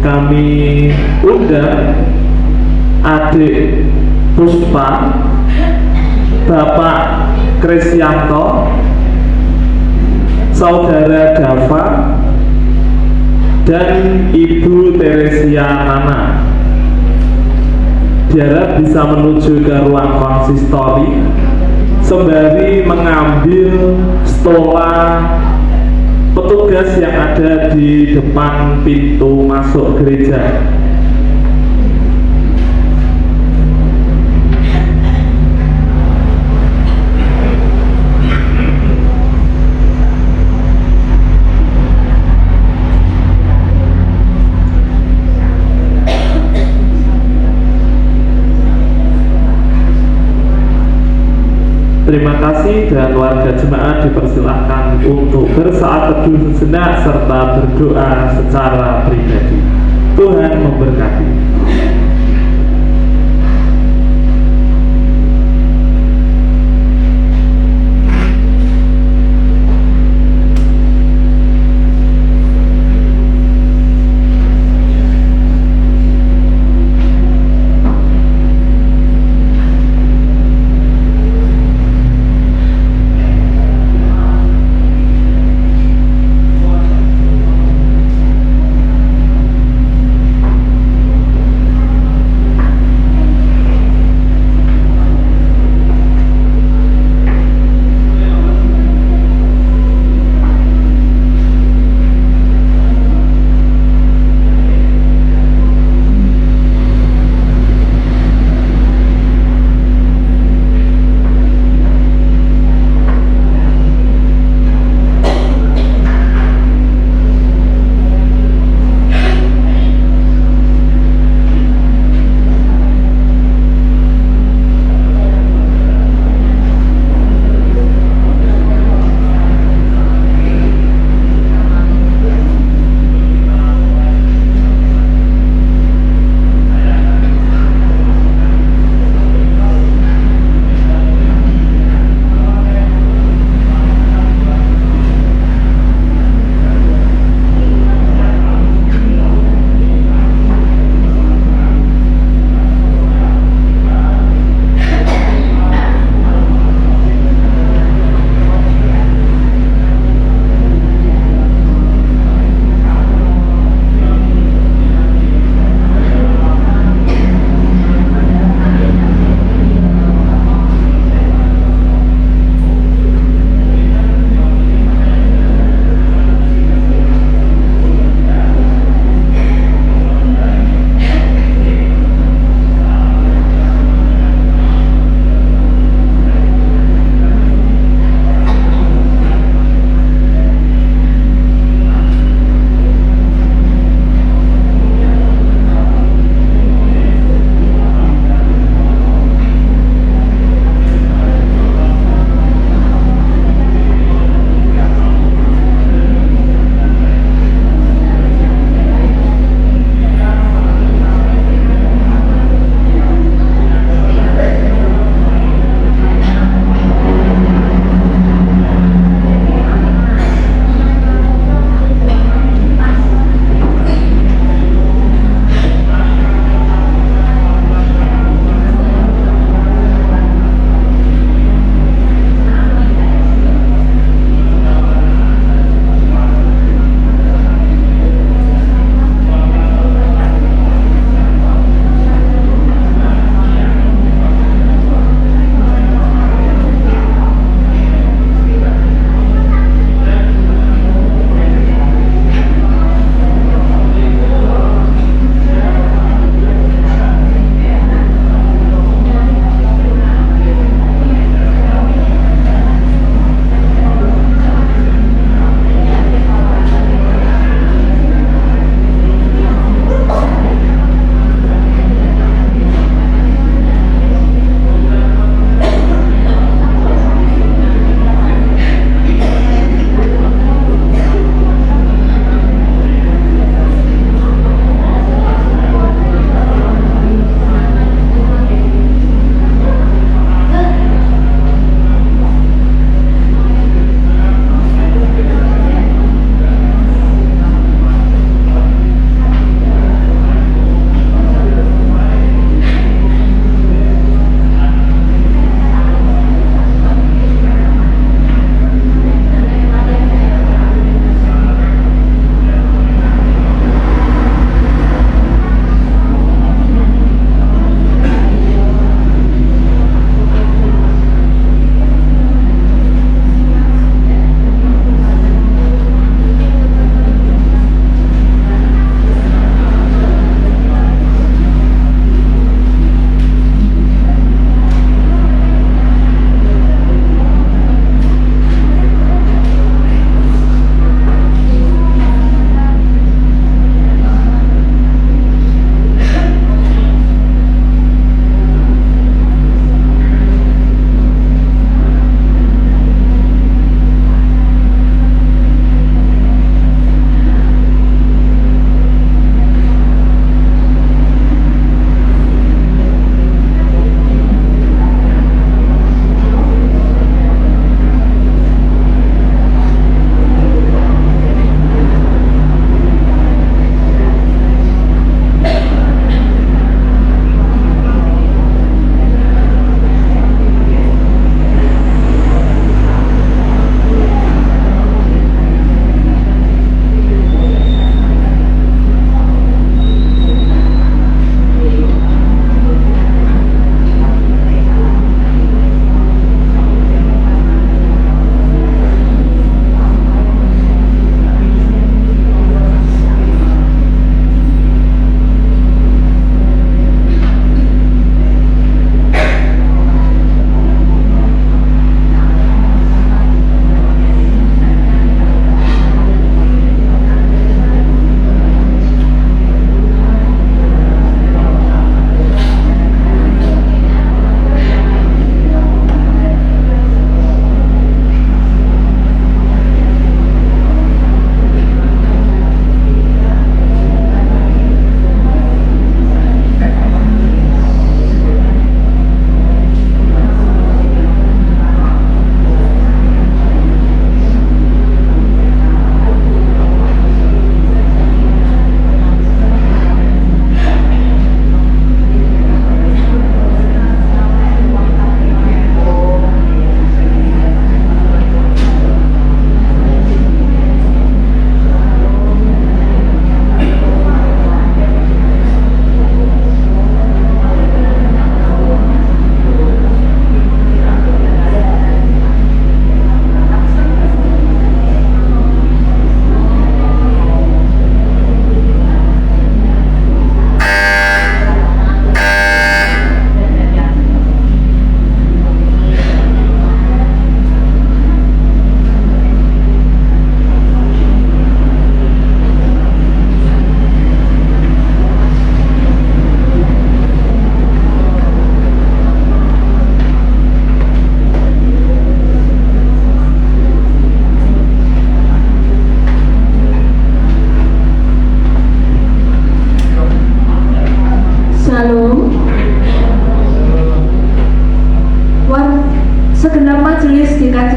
kami undang adik Puspa, Bapak Krisyanto, Saudara Dava, dan Ibu Teresia Nana. Diharap bisa menuju ke ruang konsistori sembari mengambil stola petugas yang ada di depan pintu masuk gereja. Terima kasih, dan warga jemaat dipersilahkan untuk bersaat teduh sejenak serta berdoa secara pribadi. Tuhan memberkati.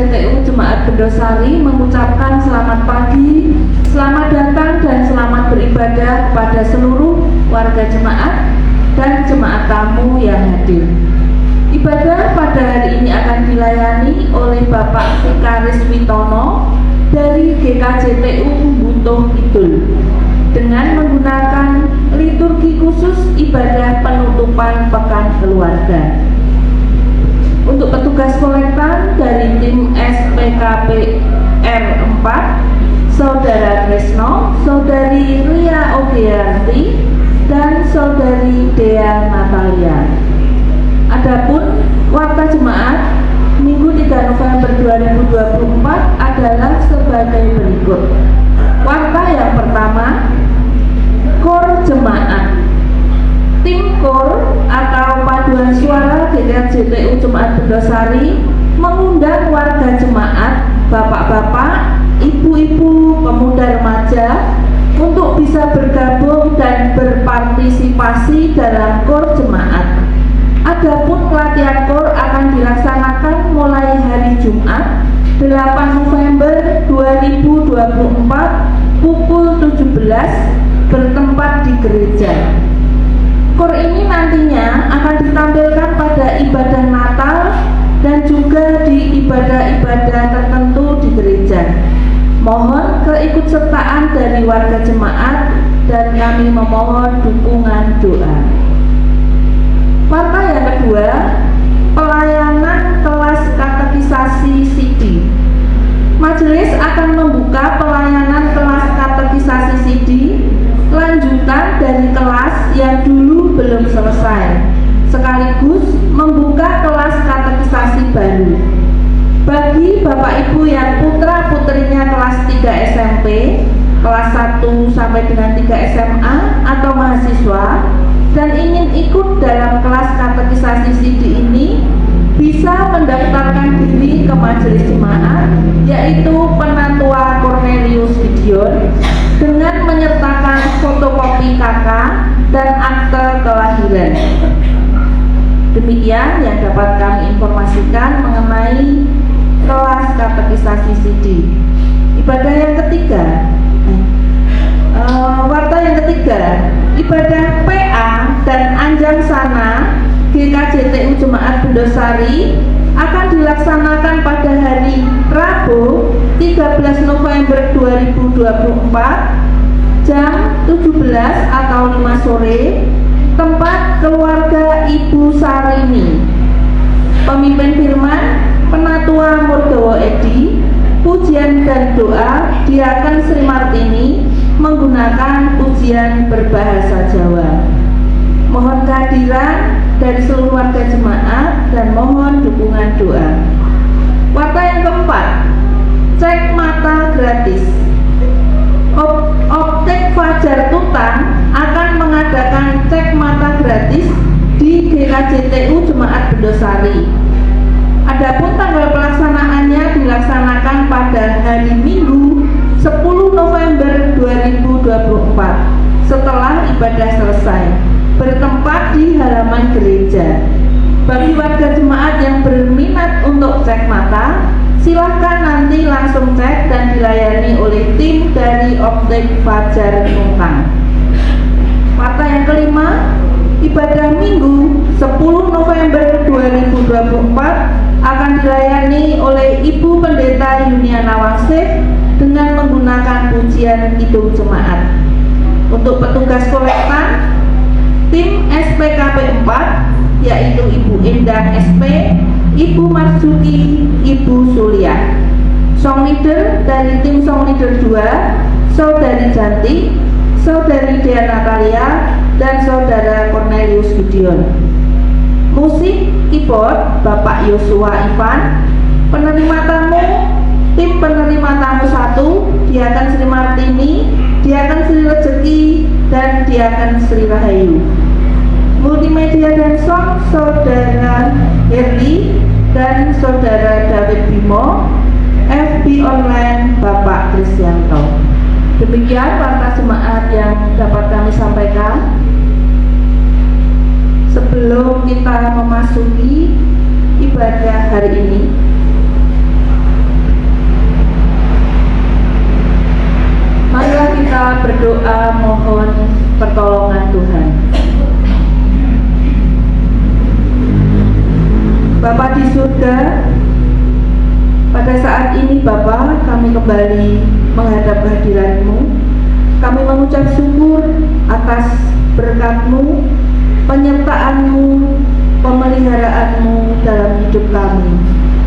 GKJTU Jemaat Bendosari mengucapkan selamat pagi, selamat datang dan selamat beribadah kepada seluruh warga jemaat dan jemaat tamu yang hadir. Ibadah pada hari ini akan dilayani oleh Bapak Vikaris Witono dari GKJTU Butuh Kidul dengan menggunakan liturgi khusus ibadah penutupan Pekan Keluarga. Untuk petugas kolektan dari tim SPKPR 4, Saudara Tresno, Saudari Ria Ogeanti, dan Saudari Dea Natalia. Adapun warta jemaat Minggu 3 November 2024 adalah sebagai berikut. Warta yang pertama, Kor Jemaat. Tim Kor atau paduan suara GKJTU Jemaat Bendosari mengundang warga jemaat, bapak-bapak, ibu-ibu, pemuda remaja untuk bisa bergabung dan berpartisipasi dalam Kor Jemaat. Adapun pelatihan Kor akan dilaksanakan mulai hari Jumat 8 November 2024 pukul 17 bertempat di gereja. Kor ini nantinya akan ditampilkan pada ibadah Natal dan juga di ibadah-ibadah tertentu di gereja. Mohon keikutsertaan dari warga jemaat dan kami memohon dukungan doa. Warta yang kedua, pelayanan kelas katekisasi CD. Majelis akan membuka pelayanan kelas katekisasi CD lanjutan dari kelas yang dulu belum selesai, sekaligus membuka kelas katekisasi baru. Bagi Bapak Ibu yang putra-putrinya kelas 3 SMP, kelas 1 sampai dengan 3 SMA atau mahasiswa dan ingin ikut dalam kelas katekisasi CD ini, bisa mendaftarkan diri ke majelis jemaat, yaitu Penatua Cornelius Gideon, dengan menyertakan fotokopi KK dan akte kelahiran. Demikian yang dapat kami informasikan mengenai kelas katekisasi CD. Ibadah yang ketiga, warta yang ketiga, ibadah PA dan Anjang Sana GKJTU Jemaat Bendosari akan dilaksanakan pada hari Rabu 13 November 2024 jam 17 atau 5 sore, tempat keluarga Ibu Sarini. Pemimpin firman Penatua Murdowo Edi, pujian dan doa Diaken Sri Martini menggunakan pujian berbahasa Jawa. Mohon kehadiran dari seluruh warga jemaat dan mohon dukungan doa. Warta yang keempat, cek mata gratis. Optik Fajar Tutan akan mengadakan cek mata gratis di GKJTU Jemaat Bendosari. Adapun tanggal pelaksanaannya dilaksanakan pada hari Minggu 10 November 2024 setelah ibadah selesai, bertempat di halaman gereja. Bagi warga jemaat yang berminat untuk cek mata, silahkan nanti langsung cek dan dilayani oleh tim dari Optik Fajar Tutan. Warta yang kelima, ibadah Minggu 10 November 2024 akan dilayani oleh Ibu Pendeta Yuniana Wasif dengan menggunakan pujian kidung jemaat. Untuk petugas kolektan, tim SPKP 4 yaitu Ibu Endang SP, Ibu Marzuki, Ibu Sulia. Song leader dari tim Song leader 2, Saudari Janti, Saudari Dea Natalia, dan Saudara Cornelius Gideon. Musik keyboard Bapak Yosua Ivan. Penerima tamu, tim penerima tamu 1, Diaken Sri Martini, Diaken Sri Rezeki, dan Diaken Sri Rahayu. Multimedia dan sound Saudara Herli dan Saudara David Bimo. FB Online Bapak Krisyanto. Demikian warta jemaat yang dapat kami sampaikan. Sebelum kita memasuki ibadah hari ini, kita berdoa mohon pertolongan Tuhan. Bapa di surga, pada saat ini Bapa, kami kembali menghadap hadirat-Mu. Kami mengucap syukur atas berkat-Mu, penyertaan-Mu, pemeliharaanmu dalam hidup kami,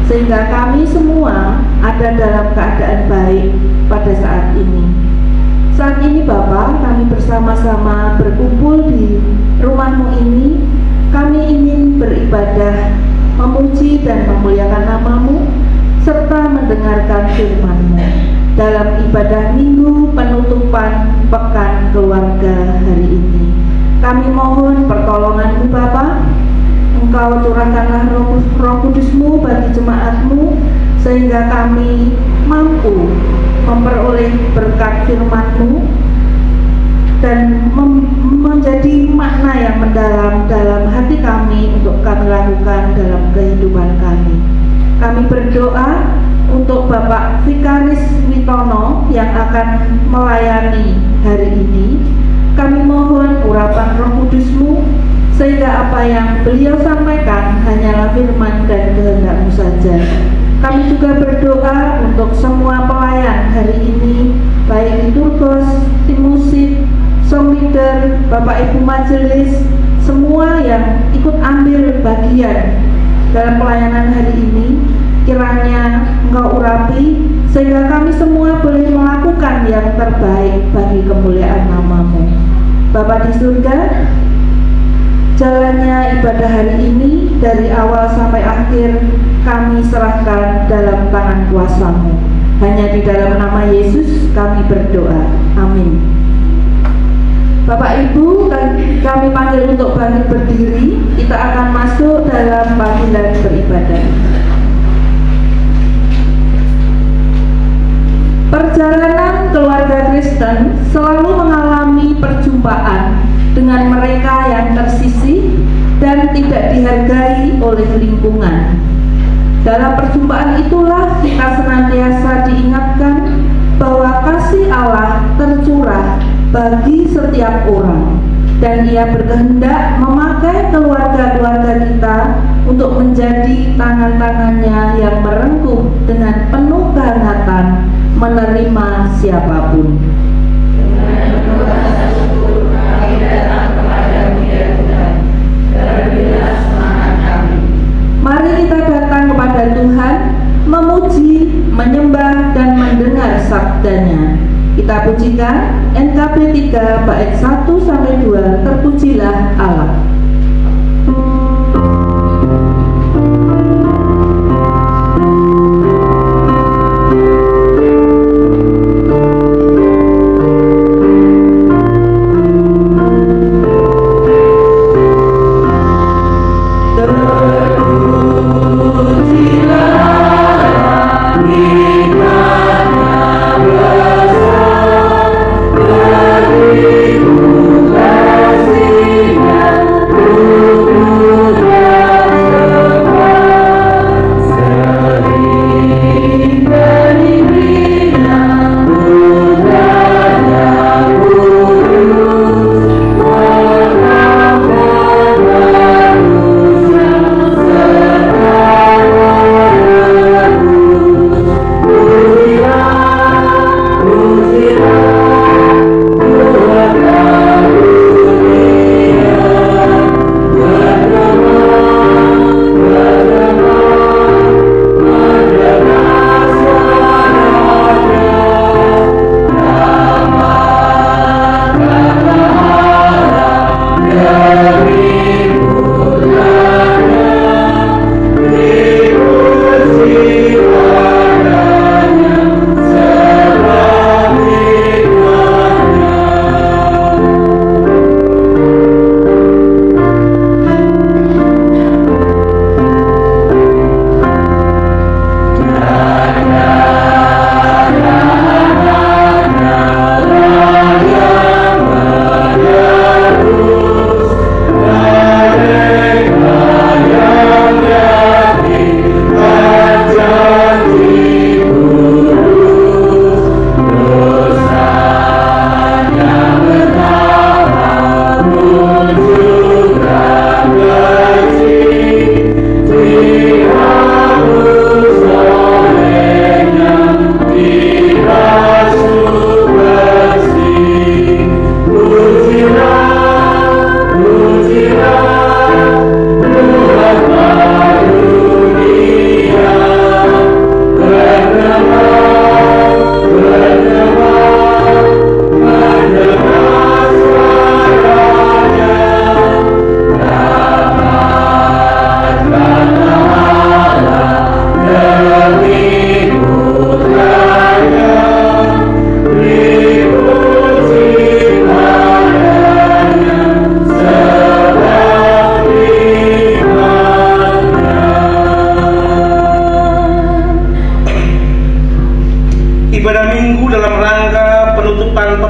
sehingga kami semua ada dalam keadaan baik pada saat ini. Saat ini Bapa, kami bersama-sama berkumpul di rumah-Mu ini. Kami ingin beribadah, memuji dan memuliakan nama-Mu, serta mendengarkan firman-Mu dalam ibadah minggu penutupan pekan keluarga hari ini. Kami mohon pertolongan-Mu Bapa. Engkau curahkanlah roh kudus-Mu bagi jemaat-Mu, sehingga kami mampu memperoleh berkat firman-Mu dan menjadi makna yang mendalam dalam hati kami untuk kami lakukan dalam kehidupan kami. Kami berdoa untuk Bapak Vikaris Witono yang akan melayani hari ini. Kami mohon urapan roh kudus-Mu, sehingga apa yang beliau sampaikan hanyalah firman dan kehendak-Mu saja. Kami juga berdoa untuk semua pelayan hari ini, baik di Turbos, tim musik, song leader, Bapak Ibu majelis, semua yang ikut ambil bagian dalam pelayanan hari ini. Kiranya Engkau urapi, sehingga kami semua boleh melakukan yang terbaik bagi kemuliaan nama-Mu. Bapa di surga, jalannya ibadah hari ini dari awal sampai akhir kami serahkan dalam tangan kuasa-Mu. Hanya di dalam nama Yesus kami berdoa. Amin. Bapak Ibu, kami panggil untuk bangkit berdiri. Kita akan masuk dalam panggilan beribadah. Perjalanan keluarga Kristen selalu mengalami perjumpaan dengan mereka yang tersisih dan tidak dihargai oleh lingkungan. Dalam perjumpaan itulah kita senantiasa diingatkan bahwa kasih Allah tercurah bagi setiap orang, dan Ia berkehendak memakai keluarga-keluarga kita untuk menjadi tangan-tangannya yang merengkuh dengan penuh kehangatan menerima siapapun. Mari kita datang kepada Tuhan, memuji, menyembah, dan mendengar sabdanya. Kita pujikan NKB 3 bait 1-2, terpujilah Allah.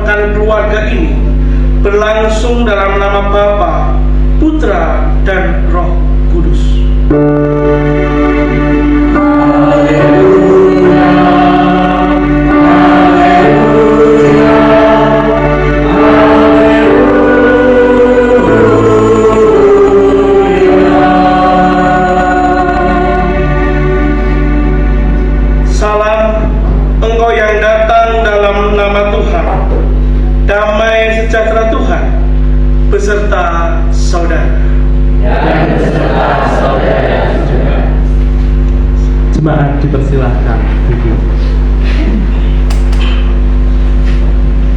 menyelamatkan keluarga ini berlangsung dalam nama Bapa, Putra, dan Roh Kudus. Salam Engkau yang datang dalam nama Tuhan. Damai sejahtera Tuhan beserta saudara. Dan beserta saudara juga. Jemaat dipersilahkan duduk.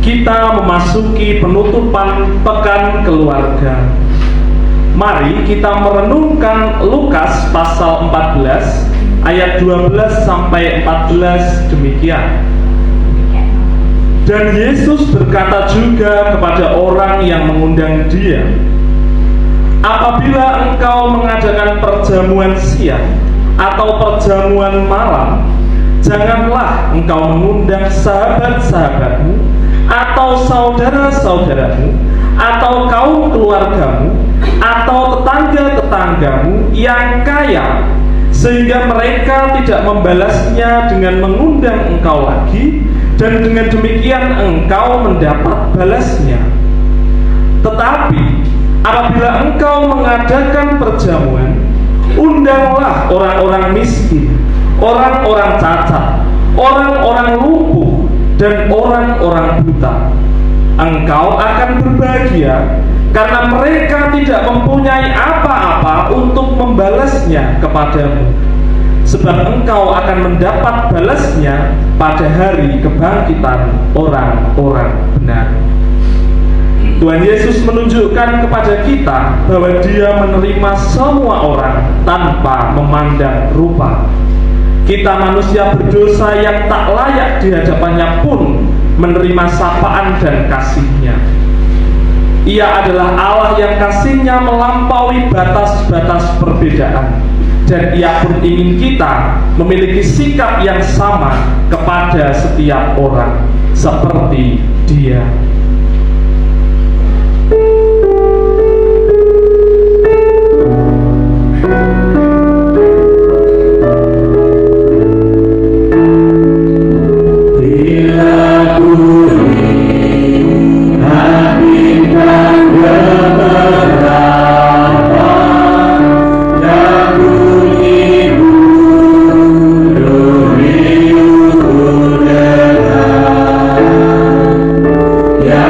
Kita memasuki penutupan pekan keluarga. Mari kita merenungkan Lukas pasal 14 ayat 12 sampai 14 demikian. Dan Yesus berkata juga kepada orang yang mengundang Dia, apabila engkau mengadakan perjamuan siang atau perjamuan malam, janganlah engkau mengundang sahabat-sahabatmu atau saudara-saudaramu atau kaum keluargamu atau tetangga-tetanggamu yang kaya, sehingga mereka tidak membalasnya dengan mengundang engkau lagi, dan dengan demikian engkau mendapat balasnya. Tetapi apabila engkau mengadakan perjamuan, undanglah orang-orang miskin, orang-orang cacat, orang-orang lumpuh, dan orang-orang buta. Engkau akan berbahagia, karena mereka tidak mempunyai apa-apa untuk membalasnya kepadamu, sebab engkau akan mendapat balasnya pada hari kebangkitan orang-orang benar. Tuhan Yesus menunjukkan kepada kita bahwa Dia menerima semua orang tanpa memandang rupa. Kita manusia berdosa yang tak layak di hadapannya pun menerima sapaan dan kasih-Nya. Ia adalah Allah yang kasih-Nya melampaui batas-batas perbedaan, dan Ia pun ingin kita memiliki sikap yang sama kepada setiap orang seperti Dia. Ya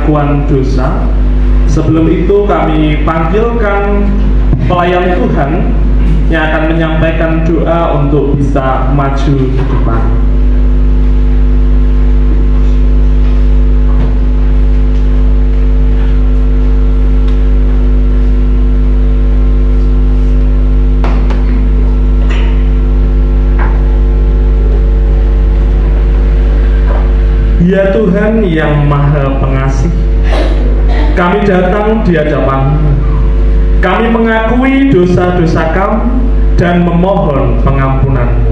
pengakuan dosa. Sebelum itu kami panggilkan pelayan Tuhan yang akan menyampaikan doa untuk bisa maju ke depan. Ya Tuhan yang Maha Pengasih, kami datang di hadapan-Mu. Kami mengakui dosa-dosa kami dan memohon pengampunan-Mu.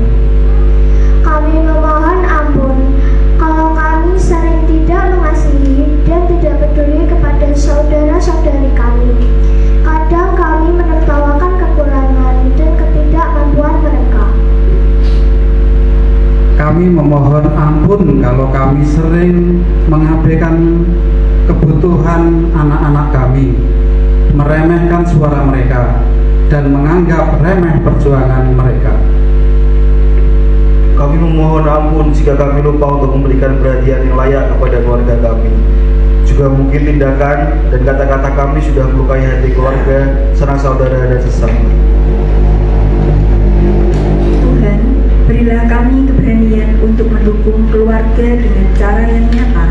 Kami memohon ampun kalau kami sering tidak mengasihi dan tidak peduli kepada saudara-saudari kami. Kadang kami menertawakan kekurangan dan ketidakmampuan mereka. Kami memohon ampun kalau kami sering mengabaikan kebutuhan anak-anak kami, meremehkan suara mereka, dan menganggap remeh perjuangan mereka. Kami memohon ampun jika kami lupa untuk memberikan perhatian yang layak kepada keluarga kami. Juga mungkin tindakan dan kata-kata kami sudah melukai hati keluarga, sanak saudara dan sesama. Tuhan, berilah kami keberanian untuk mendukung keluarga dengan cara yang nyata.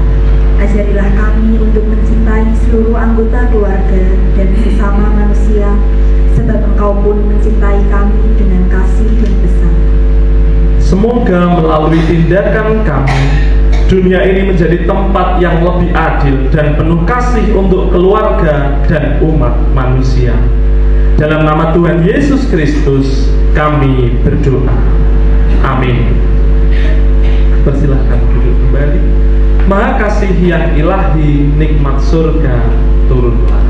Ajarilah kami untuk mencintai seluruh anggota keluarga dan sesama manusia, sebab Engkau pun mencintai kami dengan kasih yang besar. Semoga melalui tindakan kami, dunia ini menjadi tempat yang lebih adil dan penuh kasih untuk keluarga dan umat manusia. Dalam nama Tuhan Yesus Kristus, kami berdoa. Amin. Persilahkan duduk kembali. Maha kasih yang ilahi, nikmat surga turunlah.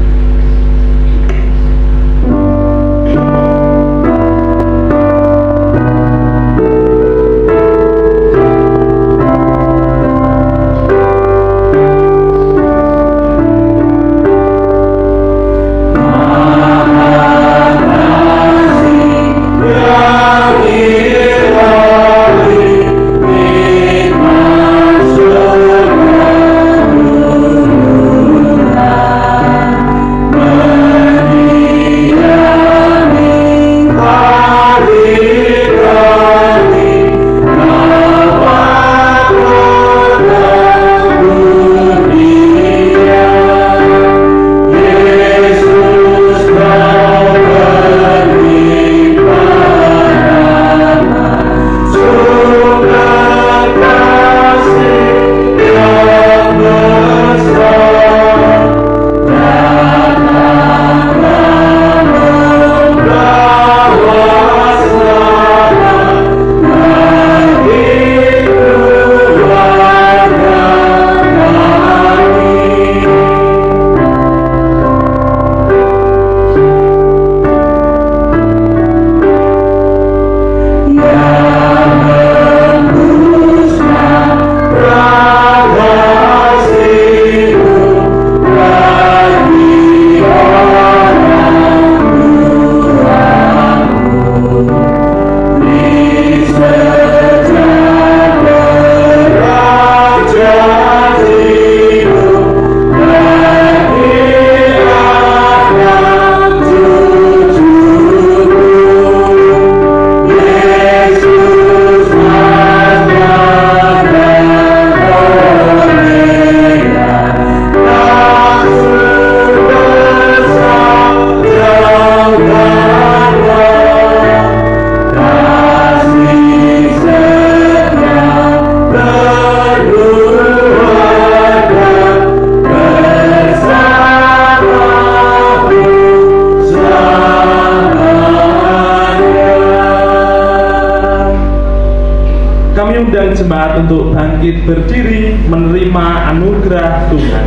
Undang jemaat untuk bangkit berdiri menerima anugerah Tuhan.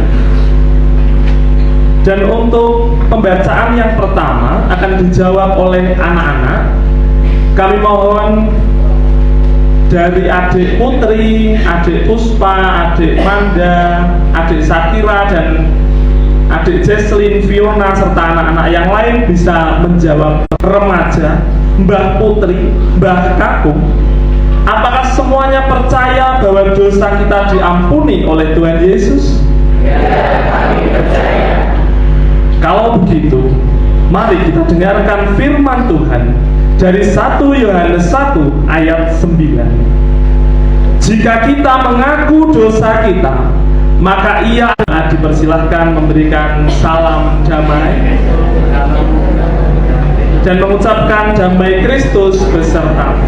Dan untuk pembacaan yang pertama akan dijawab oleh anak-anak. Kami mohon dari adik Putri, adik Puspa, adik Manda, adik Sakira, dan adik Jesslyn, Fiona, serta anak-anak yang lain bisa menjawab. Remaja, Mbah Putri, Mbah Kakung, apakah semuanya percaya bahwa dosa kita diampuni oleh Tuhan Yesus? Kalau begitu, mari kita dengarkan firman Tuhan dari 1 Yohanes 1 ayat 9. Jika kita mengaku dosa kita, maka Ia dipersilahkan memberikan salam damai dan mengucapkan damai Kristus beserta.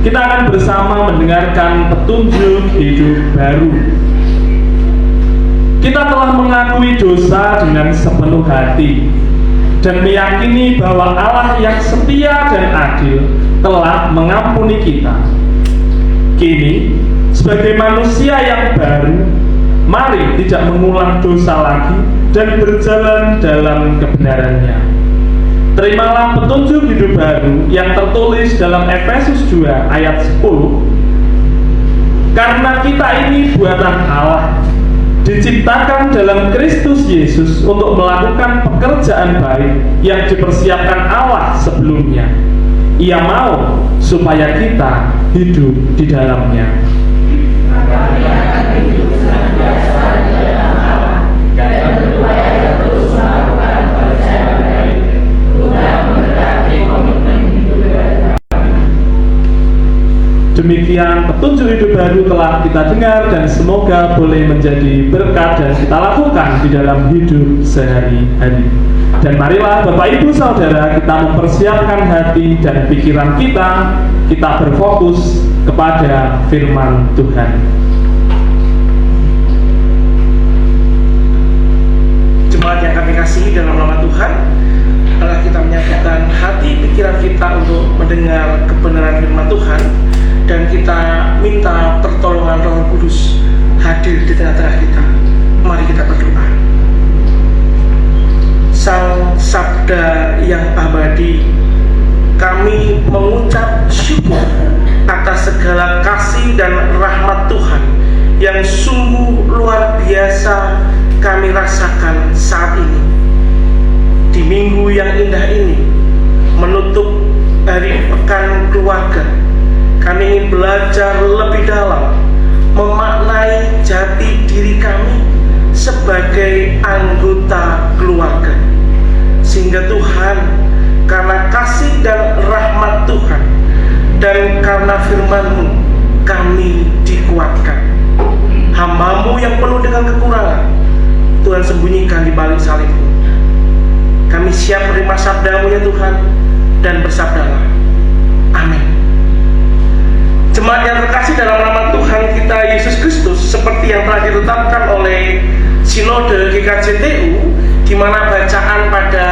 Kita akan bersama mendengarkan petunjuk hidup baru. Kita telah mengakui dosa dengan sepenuh hati dan meyakini bahwa Allah yang setia dan adil telah mengampuni kita. Kini, sebagai manusia yang baru, mari tidak mengulang dosa lagi dan berjalan dalam kebenarannya. Terimalah petunjuk hidup baru yang tertulis dalam Efesus 2 ayat 10. Karena kita ini buatan Allah, diciptakan dalam Kristus Yesus untuk melakukan pekerjaan baik yang dipersiapkan Allah sebelumnya. Ia mau supaya kita hidup di dalamnya. Demikian petunjuk hidup baru telah kita dengar dan semoga boleh menjadi berkat dan kita lakukan di dalam hidup sehari-hari. Dan marilah Bapak Ibu Saudara, kita mempersiapkan hati dan pikiran kita berfokus kepada firman Tuhan. Jemaat yang kami kasihi dalam nama Tuhan, telah kita menyatukan hati pikiran kita untuk mendengar kebenaran firman Tuhan, dan kita minta pertolongan Roh Kudus. hadir di tengah-tengah kita. Mari kita berdoa. Sang Sabda yang abadi, kami mengucap syukur atas segala kasih dan rahmat Tuhan yang sungguh luar biasa kami rasakan saat ini. Di minggu yang indah ini, menutup hari pekan keluarga, kami ingin belajar lebih dalam memaknai jati diri kami sebagai anggota keluarga. Sehingga Tuhan, karena kasih dan rahmat Tuhan dan karena firman-Mu, kami dikuatkan. Hamba-Mu yang penuh dengan kekurangan, Tuhan sembunyikan di balik salib-Mu. Kami siap menerima sabda-Mu ya Tuhan, dan bersabdalah. Amin. Jemaat yang terkasih dalam nama Tuhan kita Yesus Kristus, seperti yang telah ditetapkan oleh Sinode GKJTU, di mana bacaan pada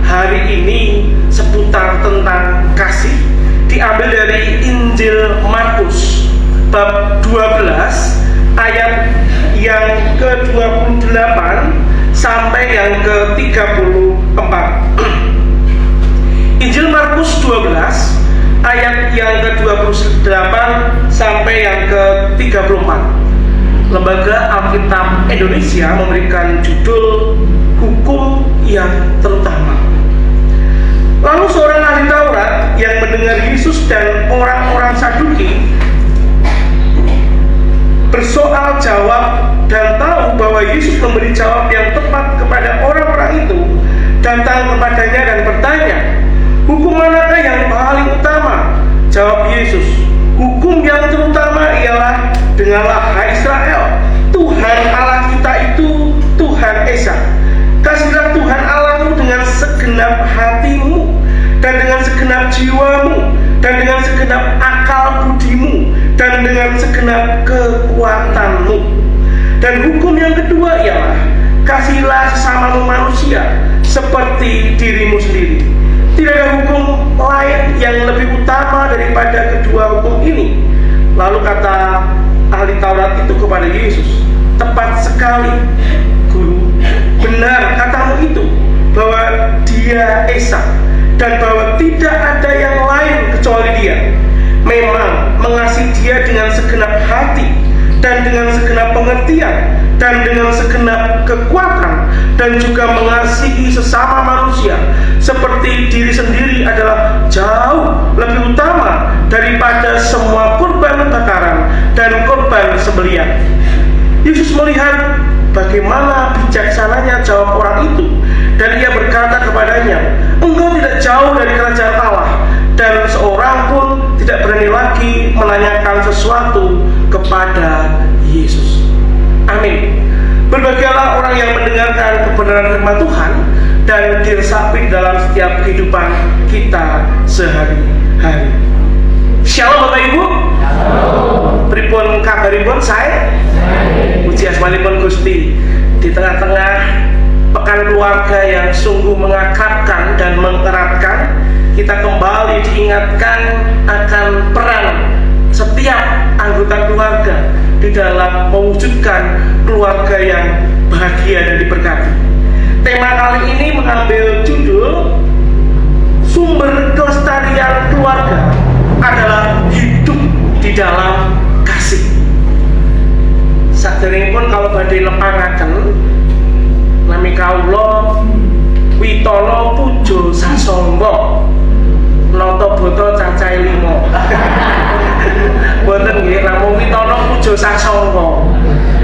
hari ini seputar tentang kasih, diambil dari Injil Markus bab 12 ayat yang ke-28 sampai yang ke-34. Injil Markus 12 ayat yang ke-28 sampai yang ke-34. Lembaga Alkitab Indonesia memberikan judul Hukum yang Terutama. Lalu seorang ahli Taurat yang mendengar Yesus dan orang-orang Saduki bersoal jawab dan tahu bahwa Yesus memberi jawab yang tepat kepada orang-orang itu, datang kepadanya dan bertanya, "Hukum manakah yang paling utama?" Jawab Yesus, "Hukum yang terutama ialah, dengarlah hai Israel, Tuhan Allah kita itu Tuhan Esa. Kasihilah Tuhan Allahmu dengan segenap hatimu, dan dengan segenap jiwamu, dan dengan segenap akal budimu, dan dengan segenap kekuatanmu. Dan hukum yang kedua ialah, kasihilah sesamamu manusia seperti dirimu sendiri. Tidak ada hukum lain yang lebih utama daripada kedua hukum ini." Lalu kata ahli Taurat itu kepada Yesus, "Tepat sekali, Guru. Benar katamu itu, bahwa Dia Esa, dan bahwa tidak ada yang lain kecuali Dia. Memang mengasihi Dia dengan segenap hati, dan dengan segenap pengertian, dan dengan segenap kekuatan, dan juga mengasihi sesama manusia seperti diri sendiri adalah jauh lebih utama daripada semua kurban bakaran dan kurban sembelihan." Yesus melihat bagaimana bijaksananya jawab orang itu, dan ia berkata kepadanya, "Engkau tidak jauh dari kerajaan Allah." Dan seorang pun tidak berani lagi menanyakan sesuatu kepada Yesus. Amin. Berbahagialah orang yang mendengarkan kebenaran firman Tuhan dan diresapi dalam setiap kehidupan kita sehari-hari. Shalom Bapak Ibu. Pripun kabaripun saya? Puji asmanipun Gusti. Di tengah-tengah pekan keluarga yang sungguh mengakrabkan dan mengeratkan, kita kembali diingatkan akan peran setiap anggota keluarga di dalam mewujudkan keluarga yang bahagia dan diberkati. Tema kali ini mengambil judul "Sumber Kelestarian Keluarga adalah Hidup di Dalam Kasih." Saderengipun kalau badhe lepangaken, nami kawula Witono Pujo Sasongko, nata bata cacahe 5. Boten nggih, namung Witono Pujo Sasongko.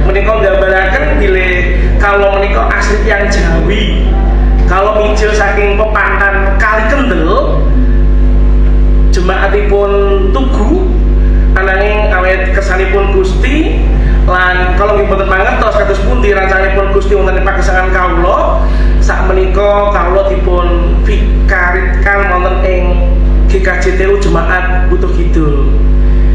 Menika nggambaraken bilih kalau menika asli yang Jawi. Kalau mijil saking pepantan Kali Kendel, jemaatipun Tugu, ananging awet kesanipun Gusti, lan kalau nggih boten mangertos kados pundi rancanganipun Gusti wonten ing pagesangan kawula, sakmenika kawula dipun vikaritkan wonten ing GKJTU Jemaat Butuh Kidul.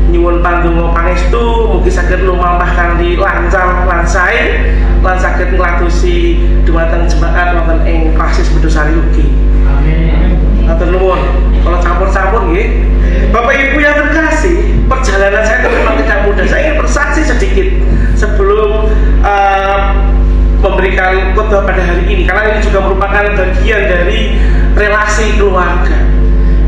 Nyuwun pandonga pangestu mugi saged lumampah kanthi lancar lan sae, lan saged ngladosi dhumateng jemaat wonten ing Praksis Bedosari ugi. Amin. Matur nuwun. Kalau campur-campur nggih. Bapak Ibu yang terkasih, perjalanan saya memang tidak mudah. Saya ingin bersaksi sedikit sebelum khotbah pada hari ini, karena ini juga merupakan bagian dari relasi keluarga.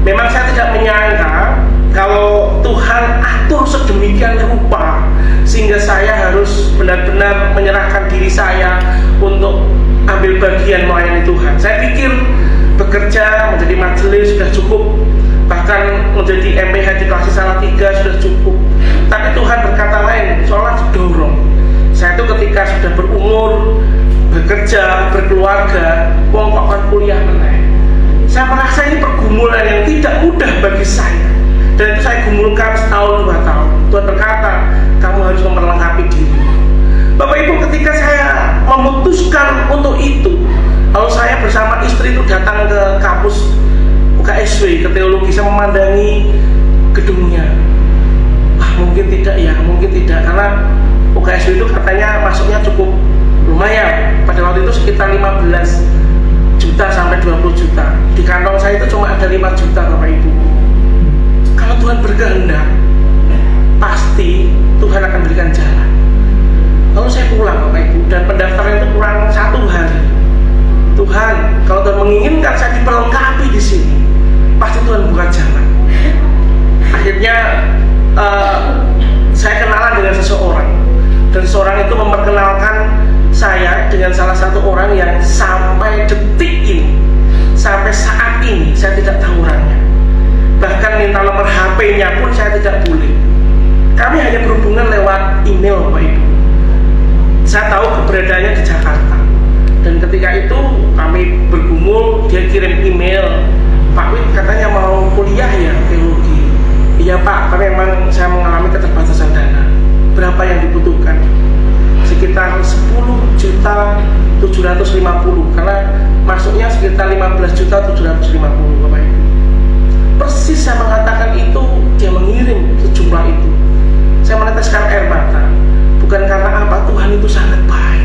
Memang saya tidak menyangka kalau Tuhan atur sedemikian rupa sehingga saya harus benar-benar menyerahkan diri saya untuk ambil bagian melayani Tuhan. Saya pikir bekerja menjadi majelis sudah cukup, bahkan menjadi MPH di Kelas Salatiga sudah cukup. Tapi Tuhan berkata lain, seolah didorong. Saya itu ketika sudah berumur, bekerja, berkeluarga, wong kok kan kuliah meneh. Saya merasa ini pergumulan yang tidak mudah bagi saya. Dan itu saya gumulkan setahun 2 tahun. Tuhan berkata, kamu harus memperlengkapi diri. Bapak Ibu, ketika saya memutuskan untuk itu, lalu saya bersama istri itu datang ke kampus UKSW, ke teologi. Saya memandangi gedungnya. Mungkin tidak ya, mungkin tidak, karena UKSW itu katanya masuknya cukup lumayan. Pada waktu itu sekitar 15 juta sampai 20 juta. Di kantong saya itu cuma ada 5 juta Bapak Ibu. Kalau Tuhan berkehendak, pasti Tuhan akan berikan jalan. Lalu saya pulang Bapak Ibu, dan pendaftaran itu kurang 1 hari. Tuhan, kalau Tuhan menginginkan saya diperlengkapi di sini, pasti Tuhan buka jalan. Akhirnya saya kenalan dengan seseorang, dan seseorang itu memperkenalkan saya dengan salah satu orang yang sampai detik ini, sampai saat ini saya tidak tahu orangnya. Bahkan minta nomor HP-nya pun saya tidak boleh. Kami hanya berhubungan lewat email Bapak Ibu. Saya tahu keberadaannya di Jakarta, dan ketika itu kami bergumul, dia kirim email, Pak Wid katanya mau kuliah ya teologi. Iya Pak, tapi memang saya mengalami keterbatasan dana. Berapa yang dibutuhkan? Sekitar 10.750.000, karena masuknya sekitar 15.750.000 Bapak Ibu. Persis saya mengatakan itu, dia mengirim sejumlah itu. Saya meneteskan air mata. Bukan karena apa, Tuhan itu sangat baik,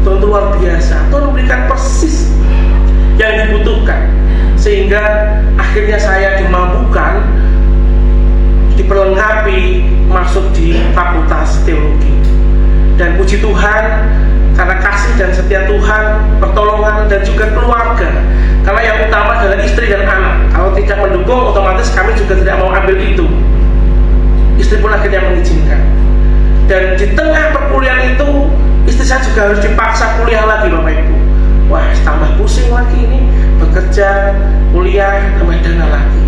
Tuhan itu luar biasa. Tuhan memberikan persis yang dibutuhkan, sehingga akhirnya saya dimampukan, diperlengkapi masuk di Fakultas Teologi. Dan puji Tuhan, karena kasih dan setia Tuhan, pertolongan dan juga keluarga. Karena yang utama adalah istri dan anak. Kalau tidak mendukung, otomatis kami juga tidak mau ambil itu. Istri pun akhirnya mengizinkan. Dan di tengah perkuliahan itu, istri saya juga harus dipaksa kuliah lagi Bapak Ibu. Wah, tambah pusing lagi ini, bekerja, kuliah, tambah dana lagi.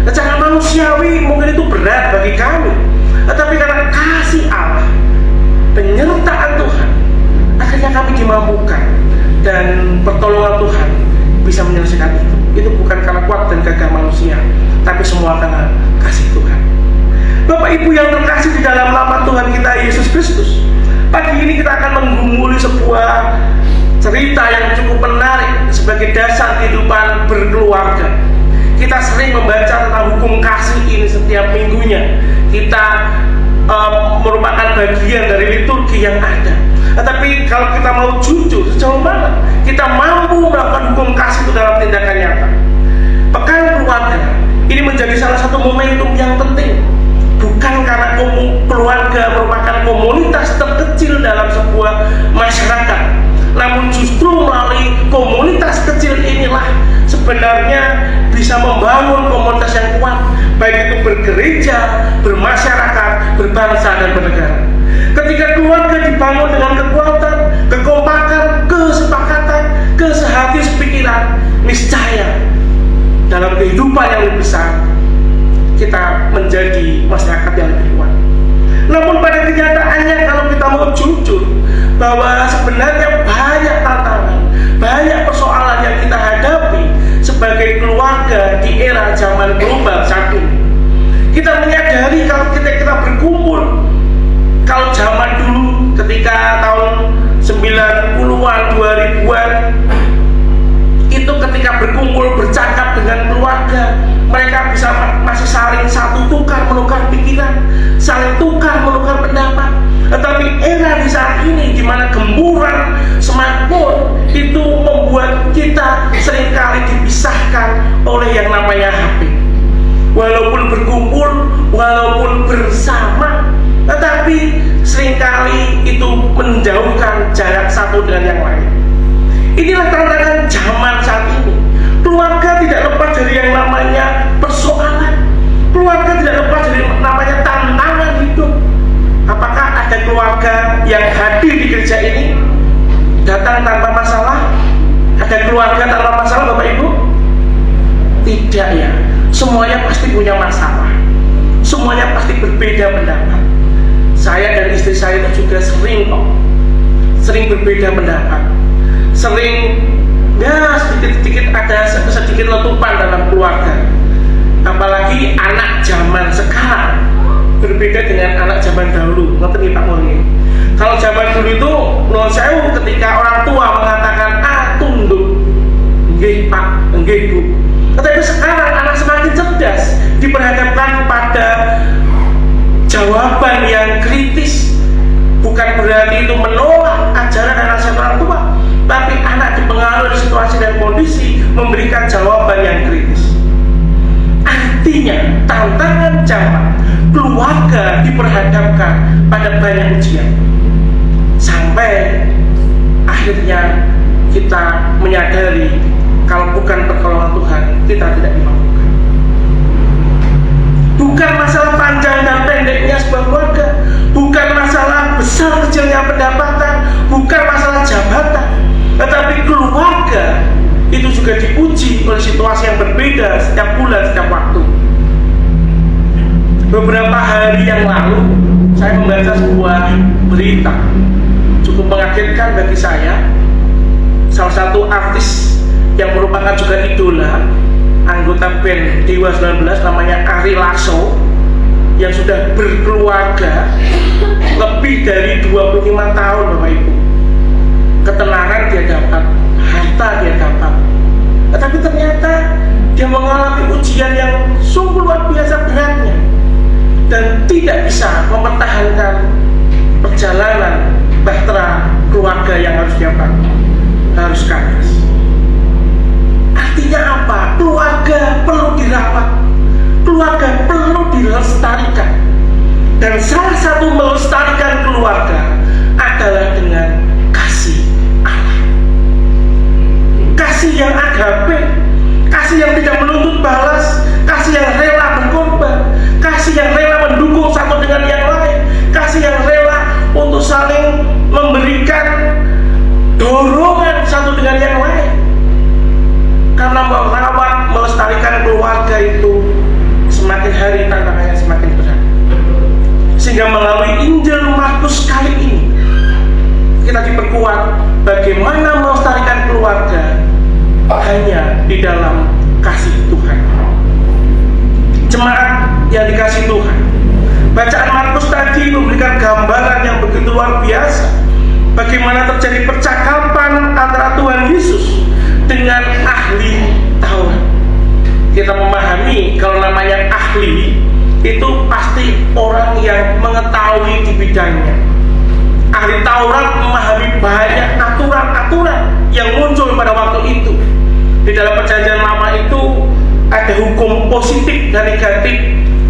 Secara manusiawi mungkin itu berat bagi kami, tetapi karena kasih Allah, penyertaan Tuhan, akhirnya kami dimampukan, dan pertolongan Tuhan bisa menyelesaikan itu. Itu bukan karena kuat dan gagah manusia, tapi semua karena kasih Tuhan. Bapak Ibu yang terkasih di dalam nama Tuhan kita Yesus Kristus, pagi ini kita akan menggumuli sebuah cerita yang cukup menarik sebagai dasar kehidupan berkeluarga. Kita sering membaca tentang hukum kasih ini setiap minggunya. Kita merupakan bagian dari liturgi yang ada. Tetapi kalau kita mau jujur, sejauh mana kita mampu melakukan hukum kasih itu dalam tindakan nyata? Pekan keluarga ini menjadi salah satu momentum yang penting. Bukan karena keluarga merupakan komunitas terkecil dalam sebuah masyarakat, namun justru melalui komunitas kecil inilah sebenarnya bisa membangun komunitas yang kuat, baik itu bergereja, bermasyarakat, berbangsa, dan bernegara. Ketika keluarga dibangun dengan kekuatan, kekompakan, kesepakatan, kesehati sepikiran, niscaya dalam kehidupan yang lebih besar kita menjadi masyarakat yang lebih kuat. Namun pada kenyataannya, kalau kita mau jujur, bahwa sebenarnya banyak tantangan, banyak persoalan yang kita hadapi sebagai keluarga di era zaman global saat ini. Kita menyadari kalau kita berkumpul, kalau zaman dulu ketika tahun 90-an, 2000-an, itu ketika berkumpul bercakap dengan keluarga, mereka bisa masih saling satu tukar menukar pikiran, saling tukar menukar pendapat. Tetapi era di saat ini di mana gemburan smartphone itu membuat kita seringkali dipisahkan oleh yang namanya HP. Walaupun berkumpul, walaupun bersama, tetapi seringkali itu menjauhkan jarak satu dengan yang lain. dari yang namanya persoalan. Keluarga tidak lepas dari namanya tantangan hidup. Apakah ada keluarga yang hadir di gereja ini datang tanpa masalah? Ada keluarga tanpa masalah, Bapak Ibu? Tidak ya. Semuanya pasti punya masalah. Semuanya pasti berbeda pendapat. Saya dan istri saya juga sering berbeda pendapat. Sering sedikit-sedikit ada sedikit letupan dalam keluarga. Apalagi anak zaman sekarang berbeda dengan anak zaman dahulu. Ngerti Pak Moni? Kalau zaman dulu itu nuwun sewu, ketika orang tua mengatakan tunduk, nggih Pak, nggih Bu. Tetapi sekarang anak semakin cerdas, diperhadapkan pada jawaban yang kritis. Bukan berarti itu menolak ajaran dan nasihat orang tua, tapi anak dipengaruhi oleh situasi dan kondisi memberikan jawaban yang kritis. Artinya tantangan zaman keluarga diperhadapkan pada banyak ujian sampai akhirnya kita menyadari kalau bukan pertolongan Tuhan kita tidak dimampukan. Bukan masalah panjang dan pendeknya sebuah keluarga, bukan masalah besar kecilnya pendapatan, bukan masalah jabatan, tetapi keluarga itu juga diuji oleh situasi yang berbeda setiap bulan, setiap waktu. Beberapa hari yang lalu saya membaca sebuah berita cukup mengagetkan bagi saya. Salah satu artis yang merupakan juga idola anggota band Dewa 19 namanya Ari Lasso yang sudah berkeluarga lebih dari 25 tahun, Bapak Ibu. Ketenaran dia dapat, harta dia dapat, tetapi ternyata dia mengalami ujian yang sungguh luar biasa beratnya dan tidak bisa mempertahankan perjalanan bahtera keluarga yang harus dia bangun, harus kandas. Artinya apa? Keluarga perlu dirawat, keluarga perlu dilestarikan, dan salah satu melestarikan keluarga adalah dengan kasih Allah. Kasih yang agape, kasih yang tidak menuntut balas, kasih yang rela berkorban, kasih yang rela mendukung satu dengan yang lain, kasih yang rela untuk saling memberikan dorongan satu dengan yang lain. Karena merawat, melestarikan keluarga itu semakin hari tantangannya semakin berat. Sehingga melalui Injil Markus kali ini kita diperkuat bagaimana melestarikan keluarga hanya di dalam kasih Tuhan. Jemaat yang dikasih Tuhan, bacaan Markus tadi memberikan gambaran yang begitu luar biasa bagaimana terjadi percakapan antara Tuhan Yesus dengan ahli Taurat. Kita memahami kalau namanya ahli itu pasti orang yang mengetahui di bidangnya. Ahli Taurat memahami banyak aturan-aturan yang muncul pada waktu itu. Di dalam perjanjian lama itu ada hukum positif dan negatif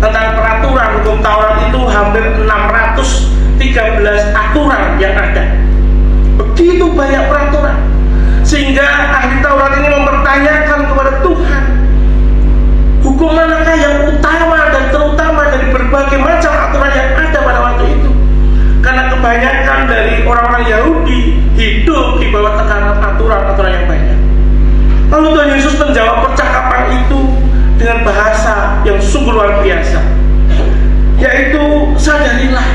tentang peraturan. Hukum Taurat itu hampir 613 aturan yang ada. Begitu banyak peraturan, sehingga ahli Taurat ini mempertanyakan kepada Tuhan, hukum manakah yang utama dan terutama dari berbagai macam aturan yang ada pada waktu itu. Karena kebanyakan dari orang-orang Yahudi hidup di bawah tekanan aturan-aturan yang banyak. Lalu Tuhan Yesus menjawab percakapan itu dengan bahasa yang sungguh luar biasa, yaitu sadarilah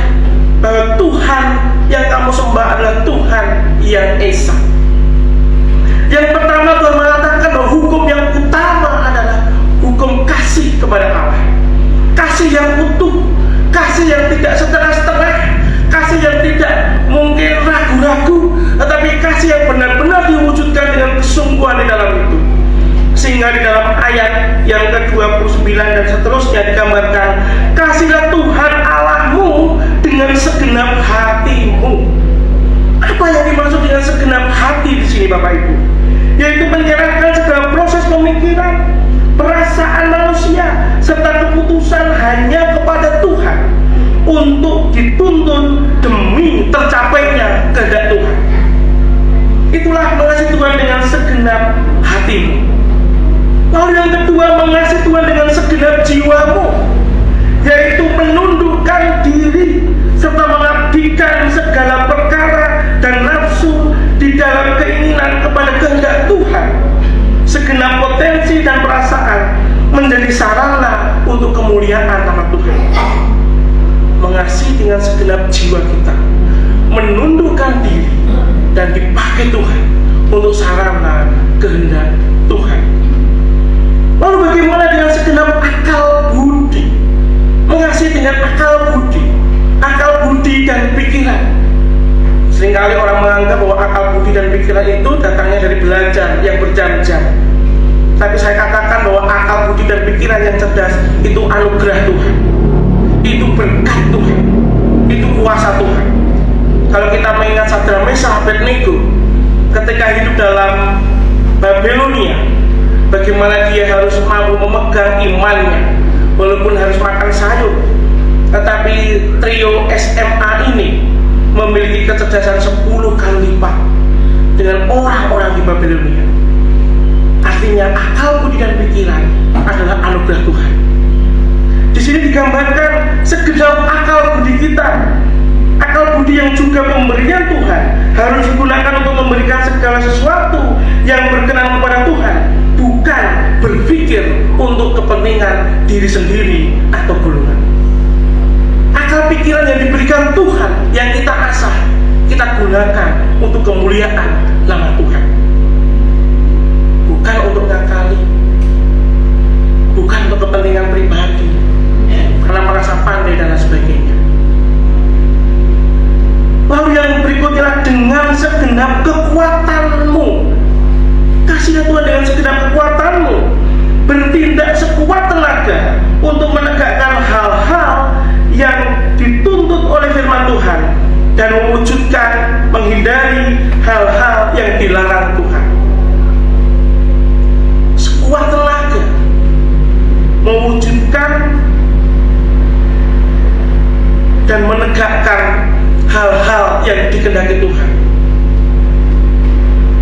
bahwa Tuhan yang kamu sembah adalah Tuhan yang Esa. Yang pertama Tuhan mengatakan bahwa hukum yang utama adalah hukum kasih kepada Allah. Kasih yang utuh, kasih yang tidak setengah-setengah, kasih yang tidak mungkin ragu-ragu, tetapi kasih yang benar-benar diwujudkan dengan kesungguhan di dalam itu. Sehingga di dalam ayat yang ke-29 dan seterusnya digambarkan, kasihlah Tuhan Allahmu dengan segenap hatimu. Apa yang dimaksud dengan segenap hati di sini, Bapak Ibu? Yaitu menyerahkan segala proses pemikiran, perasaan manusia, serta keputusan hanya kepada Tuhan untuk dituntun demi tercapainya kehendak Tuhan. Itulah mengasihi Tuhan dengan segenap hatimu. Lalu yang kedua, mengasihi Tuhan dengan segenap jiwamu, yaitu menundukkan diri serta mengabdikan segala perkara dan nafsu di dalam keinginan kepada kehendak Tuhan. Segenap potensi dan perasaan menjadi sarana untuk kemuliaan nama Tuhan. Mengasihi dengan segenap jiwa kita, menundukkan diri dan dipakai Tuhan untuk sarana kehendak Tuhan. Lalu bagaimana dengan segenap akal budi? Mengasihi dengan akal budi dan pikiran. Seringkali orang menganggap bahwa akal budi dan pikiran itu datangnya dari belajar yang berjam-jam. Tapi saya katakan bahwa akal budi dan pikiran yang cerdas itu anugerah Tuhan, itu berkat Tuhan, itu kuasa Tuhan. Kalau kita mengingat Sadrak, Meshach, Abednego ketika hidup dalam Babilonia, bagaimana dia harus mampu memegang imannya walaupun harus makan sayur. Tetapi trio SMA ini memiliki kecerdasan 10 kali lipat dengan orang-orang di Babilonia. Artinya akal budi dan pikiran adalah anugerah Tuhan. Di sini digambarkan segenap akal budi kita. Akal budi yang juga pemberian Tuhan harus digunakan untuk memberikan segala sesuatu yang berkenan kepada Tuhan, bukan berpikir untuk kepentingan diri sendiri atau golongan. Akal pikiran yang diberikan Tuhan, yang kita asah, kita gunakan untuk kemuliaan nama Tuhan, bukan untuk ngakali, bukan untuk kepentingan pribadi karena merasa pandai dan sebagainya. Lalu yang berikutnya, dengan segenap kekuatanmu. Kasihlah Tuhan dengan segenap kekuatanmu, bertindak sekuat tenaga untuk menegakkan hal-hal yang dituntut oleh firman Tuhan dan mewujudkan, menghindari hal-hal yang dilarang Tuhan. Sekuat tenaga mewujudkan dan menegakkan hal-hal yang dikehendaki Tuhan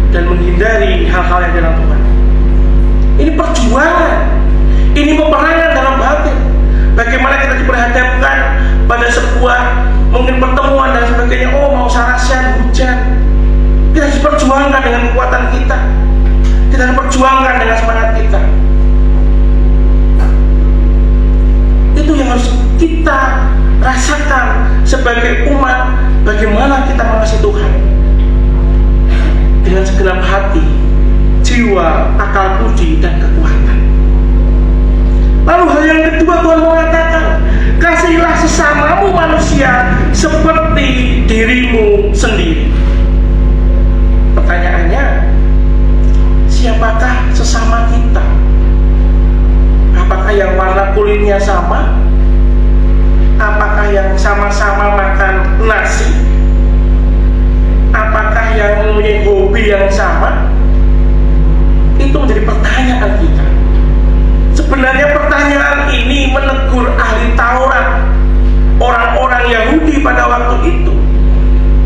dan menghindari hal-hal yang dilarang Tuhan. Ini perjuangan, ini peperangan dalam batin. Bagaimana kita diperhadapkan pada sebuah mungkin pertemuan dan sebagainya. Oh, mau sarasian, hujan. Kita diperjuangkan dengan kekuatan kita, kita diperjuangkan dengan semangat kita. Itu yang harus kita rasakan sebagai umat. Bagaimana kita mengasihi Tuhan dengan segenap hati, jiwa, akal budi, dan kekuatan. Lalu hal yang kedua, Tuhan mengatakan, kasihilah sesamamu manusia seperti dirimu sendiri. Pertanyaannya, siapakah sesama kita? Apakah yang warna kulitnya sama? Apakah yang sama-sama makan nasi? Apakah yang mempunyai hobi yang sama? Itu menjadi pertanyaan kita. Sebenarnya pertanyaan ini menegur ahli Taurat, orang-orang Yahudi pada waktu itu,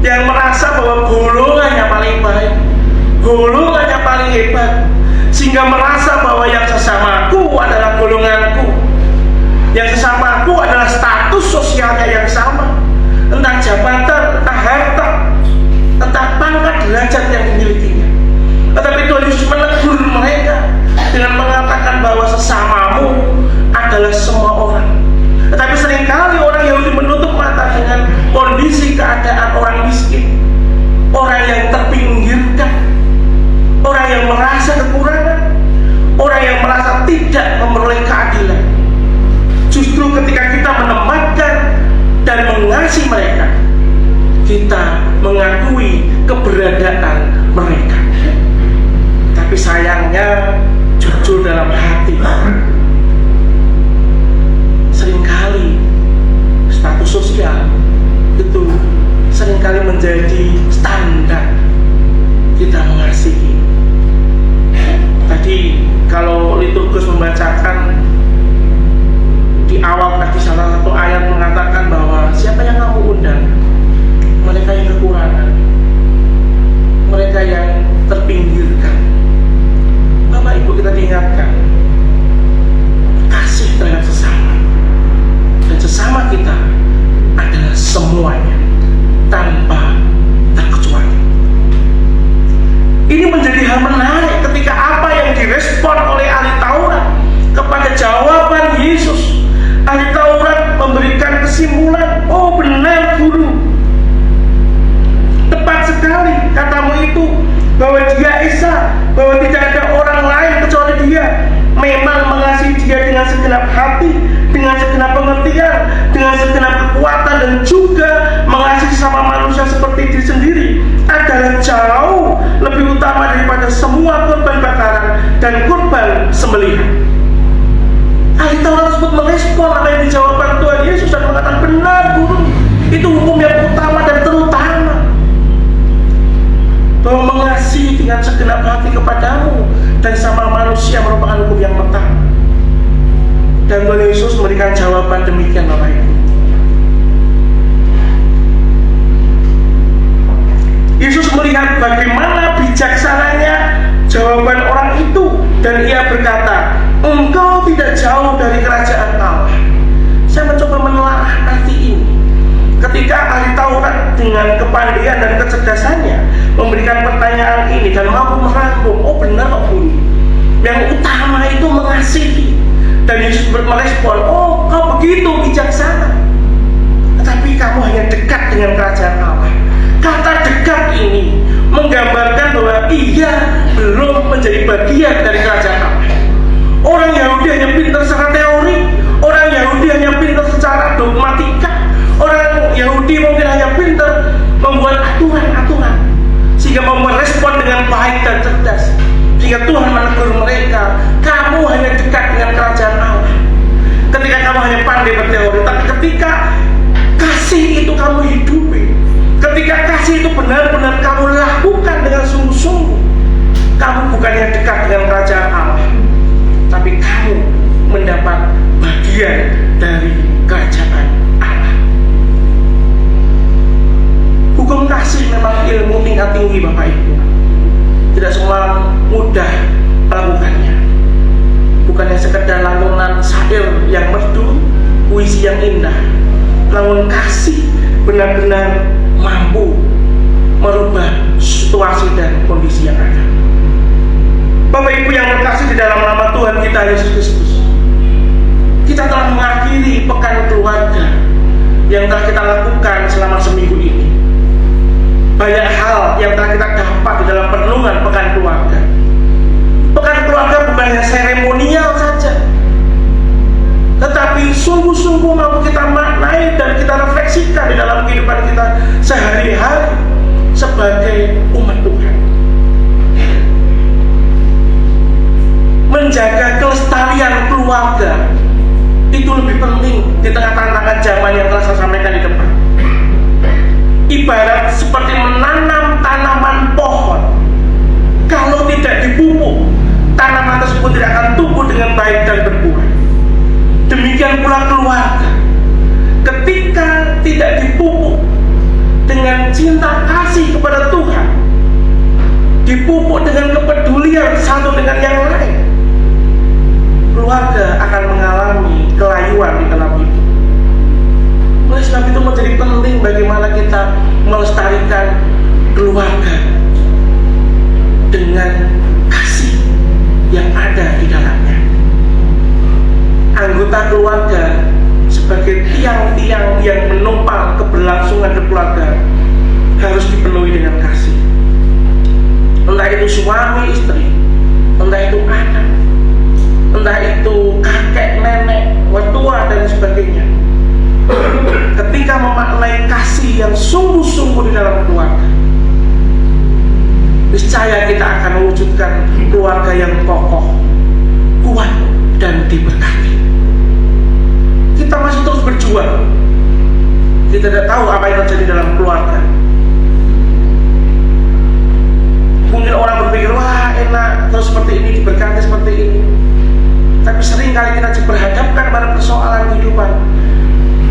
yang merasa bahwa golongannya paling baik, golongannya paling hebat, sehingga merasa bahwa yang sesamaku adalah golonganku, yang sesamaku adalah status sosialnya yang sama, entah jabatan, entah harta, entah pangkat derajat yang dimilikinya. Tetapi Tuhan Yesus menegur mereka dengan mengatakan bahwa sesamamu adalah semua orang. Tetapi seringkali orang Yahudi menutup mata dengan kondisi keadaan orang miskin, orang yang terpinggirkan, orang yang merasa kekurangan, orang yang merasa tidak memperoleh keadilan. Justru ketika kita menempatkan dan mengasihi mereka, kita mengakui keberadaan mereka. Tapi sayangnya, jujur dalam hati, seringkali status sosial itu seringkali menjadi standar kita mengasihi. Tadi kalau liturgus membacakan di awal tadi salah satu ayat mengatakan bahwa siapa yang kamu undang? Mereka yang kekurangan, mereka yang terpinggirkan. Bapak Ibu, kita diingatkan segenap hati, dengan segenap pengertian, dengan segenap kekuatan, dan juga mengasihi sesama manusia seperti diri sendiri adalah jauh lebih utama daripada semua korban bakaran dan korban sembelihan. Ahli Taurat tersebut merespon apa yang dijawabkan Tuhan Yesus dan mengatakan, benar guru, itu hukum yang utama dan terutama, bahwa mengasihi dengan segenap hati kepadamu dan sama manusia merupakan hukum yang pertama. Dan Tuhan Yesus memberikan jawaban demikian, Bapak Ibu. Yesus melihat bagaimana bijaksananya jawaban orang itu, dan ia berkata, engkau tidak jauh dari kerajaan Allah. Saya mencoba menelaah arti ini. Ketika ahli Taurat dengan kepandaian dan kecerdasannya memberikan pertanyaan ini dan mampu merangkum, oh benar Om Guru, yang utama itu mengasihi. Dan Yesus merespon, oh kau begitu bijaksana, tetapi kamu hanya dekat dengan kerajaan Allah. Kata dekat ini menggambarkan bahwa ia belum menjadi bagian dari kerajaan Allah. Orang Yahudi hanya pintar secara teori, orang Yahudi hanya pintar secara dogmatika, orang Yahudi mungkin hanya pintar membuat aturan-aturan sehingga merespon dengan baik dan cerdas, sehingga Tuhan menegur mereka, kamu hanya dekat dengan kerajaan Allah ketika kamu hanya pandai berteori. Tapi ketika kasih itu kamu hidupi, ketika kasih itu benar-benar kamu lakukan dengan sungguh-sungguh, kamu bukannya dekat dengan kerajaan Allah, tapi kamu mendapat bagian dari kerajaan Allah. Hukum kasih memang ilmu tingkat tinggi, Bapak Ibu. Tidak semua mudah melakukannya. Bukannya sekedar lantunan syair yang merdu, puisi yang indah, namun kasih benar-benar mampu merubah situasi dan kondisi yang ada. Bapak Ibu yang terkasih di dalam nama Tuhan kita Yesus Kristus, kita telah mengakhiri pekan keluarga yang telah kita lakukan selama seminggu ini. Banyak hal yang telah kita dapat di dalam perenungan pekan keluarga. Pekan keluarga bukan hanya seremonial saja, tetapi sungguh-sungguh mampu kita maknai dan kita refleksikan di dalam kehidupan kita sehari-hari sebagai umat Tuhan. Menjaga kelestarian keluarga itu lebih penting di tengah tantangan zaman yang telah saya sampaikan di depan. Ibarat seperti menanam tanaman pohon, kalau tidak dipupuk, tanaman tersebut tidak akan tumbuh dengan baik dan berbuah. Demikian pula keluarga, ketika tidak dipupuk dengan cinta kasih kepada Tuhan, dipupuk dengan kepedulian satu dengan yang lain, keluarga akan mengalami kelayuan di dalam hidup. Oleh sebab itu menjadi penting bagaimana kita melestarikan keluarga dengan kasih yang ada di dalamnya. Anggota keluarga sebagai tiang-tiang yang menopang keberlangsungan keluarga harus dipenuhi dengan kasih. Entah itu suami istri, entah itu anak, entah itu kakek, nenek, mertua dan sebagainya. Ketika memaknai kasih yang sungguh-sungguh di dalam keluarga, niscaya kita akan mewujudkan keluarga yang kokoh, kuat, dan diberkati. Kita masih terus berjuang. Kita tidak tahu apa yang terjadi dalam keluarga. Mungkin orang berpikir, wah enak terus seperti ini, diberkati seperti ini. Tapi sering kali kita diperhadapkan pada persoalan kehidupan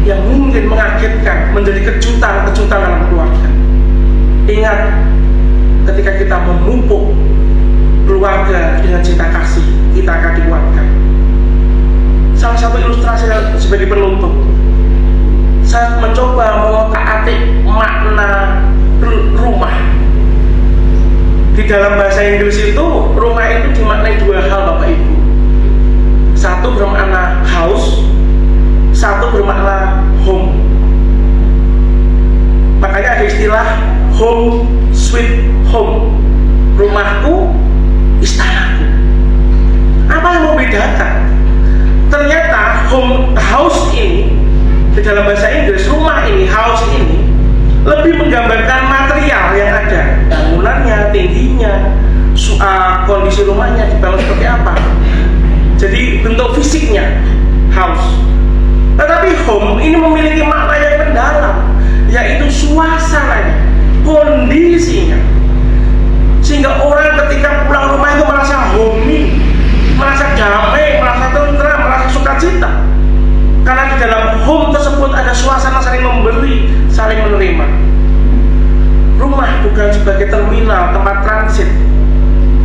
yang mungkin mengagetkan, menjadi kejutan-kejutan dalam keluarga. Ingat, ketika kita memupuk keluarga dengan cinta kasih, kita akan dikuatkan. Salah satu ilustrasi sebagai penutup, saya mencoba mengotak-atik makna rumah. Di dalam bahasa Inggris itu, rumah itu dimaknai dua hal, Bapak Ibu. Satu bermakna house, satu bermakna home. Makanya ada istilah home sweet home, rumahku, istanaku. Apa yang membedakan? Ternyata dalam bahasa Inggris, rumah ini, house ini lebih menggambarkan material yang ada, bangunannya, tingginya, kondisi rumahnya dibangun seperti apa. Jadi bentuk fisiknya house. Tetapi home ini memiliki makna yang mendalam, yaitu suasananya, kondisinya, sehingga orang ketika pulang rumah itu merasa homey, merasa damai, merasa tentram, merasa sukacita. Karena di dalam home tersebut ada suasana saling memberi, saling menerima. Rumah bukan sebagai terminal, tempat transit,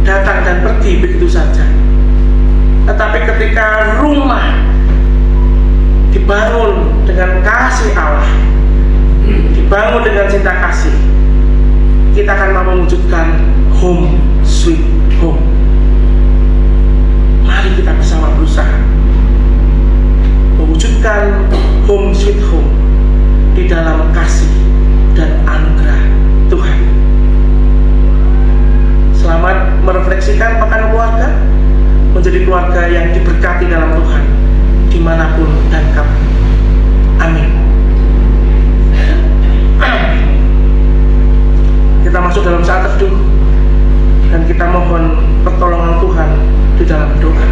datang dan pergi begitu saja. Tetapi ketika rumah dibangun dengan kasih Allah, dibangun dengan cinta kasih, kita akan mau mewujudkan home sweet home. Mari kita bersama berusaha mewujudkan home sweet home di dalam kasih dan anugerah Tuhan. Selamat merefleksikan pekan keluarga, menjadi keluarga yang diberkati dalam Tuhan dimanapun dan kapan. Amin. Kita masuk dalam saat teduh dan kita mohon pertolongan Tuhan di dalam doa.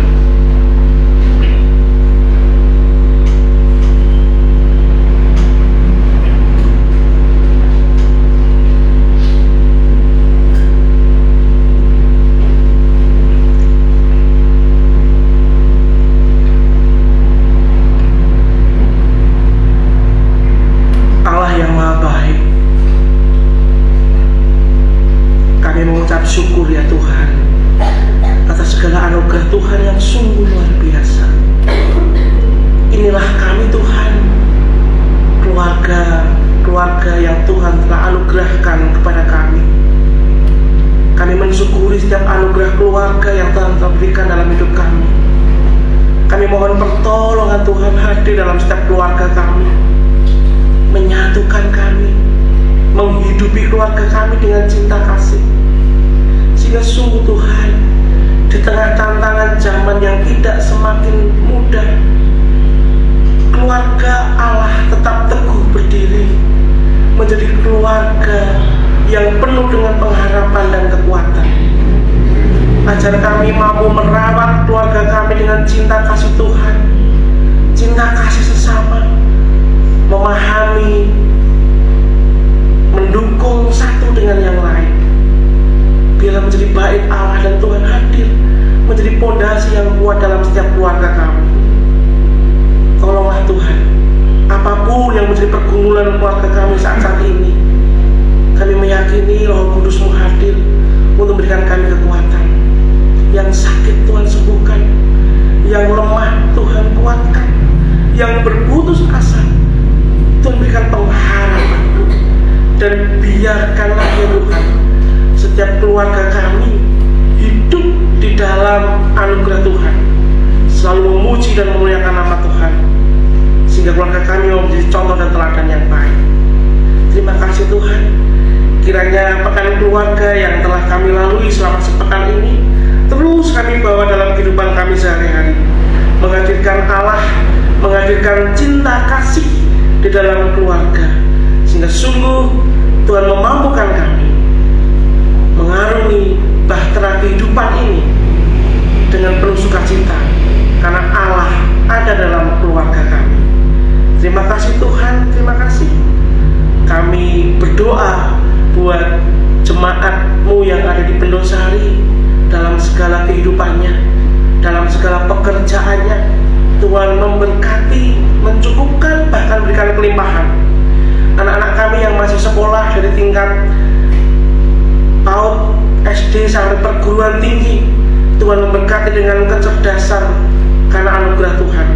Syukur ya Tuhan atas segala anugerah Tuhan yang sungguh luar biasa. Inilah kami Tuhan, keluarga yang Tuhan telah anugerahkan kepada kami. Kami mensyukuri setiap anugerah keluarga yang Tuhan telah berikan dalam hidup kami. Kami mohon pertolongan Tuhan hadir dalam setiap keluarga kami, menyatukan kami, menghidupi keluarga kami dengan cinta kasih. Sehingga sungguh Tuhan, di tengah tantangan zaman yang tidak semakin mudah, keluarga Allah tetap teguh berdiri, menjadi keluarga yang penuh dengan pengharapan dan kekuatan. Ajar kami mampu merawat keluarga kami dengan cinta kasih Tuhan, cinta kasih sesama, memahami, mendukung satu dengan yang lain. Biarlah menjadi bait Allah dan Tuhan hadir, menjadi pondasi yang kuat dalam setiap keluarga kami. Tolonglah Tuhan, apapun yang menjadi pergumulan keluarga kami saat ini, kami meyakini Roh Kudus-Mu hadir untuk memberikan kami kekuatan. Yang sakit Tuhan sembuhkan, yang lemah Tuhan kuatkan, yang berputus asa Tuhan berikan pengharapan. Dan biarkanlah ya Tuhan, setiap keluarga kami hidup di dalam anugerah Tuhan, selalu memuji dan memuliakan nama Tuhan, sehingga keluarga kami menjadi contoh dan teladan yang baik. Terima kasih Tuhan. Kiranya pekan keluarga yang telah kami lalui selama sepekan ini terus kami bawa dalam kehidupan kami sehari-hari, menghadirkan Allah, menghadirkan cinta kasih di dalam keluarga, sehingga sungguh Tuhan memampukan kami mengarungi bahtera kehidupan ini dengan penuh sukacita, karena Allah ada dalam keluarga kami. Terima kasih Tuhan, terima kasih. Kami berdoa buat jemaat-Mu yang ada di Pendosari dalam segala kehidupannya, dalam segala pekerjaannya. Tuhan memberkati, mencukupkan, bahkan berikan kelimpahan. Anak-anak kami yang masih sekolah dari tingkat PAUD, SD sampai perguruan tinggi, Tuhan memberkati dengan kecerdasan karena anugerah Tuhan.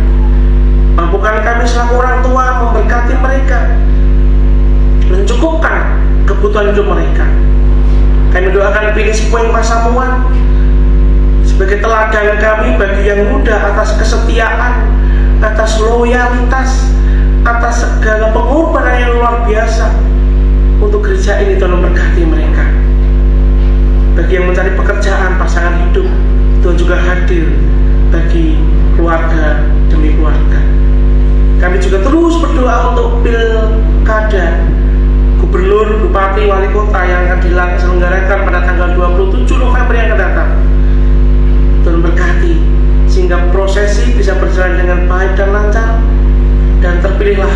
Mampukan kami selaku orang tua memberkati mereka, mencukupkan kebutuhan hidup mereka. Kami doakan Phyllis Poing Pasamuan sebagai teladan kami bagi yang muda atas kesetiaan, atas loyalitas, atas segala pengorbanan yang luar biasa untuk gereja ini. Tuhan memberkati mereka. Bagi yang mencari pekerjaan, pasangan hidup, Tuhan juga hadir bagi keluarga demi keluarga. Kami juga terus berdoa untuk yang akan diselenggarakan pada tanggal 27 November yang akan datang. Tuhan berkati sehingga prosesi bisa berjalan dengan baik dan lancar, dan terpilihlah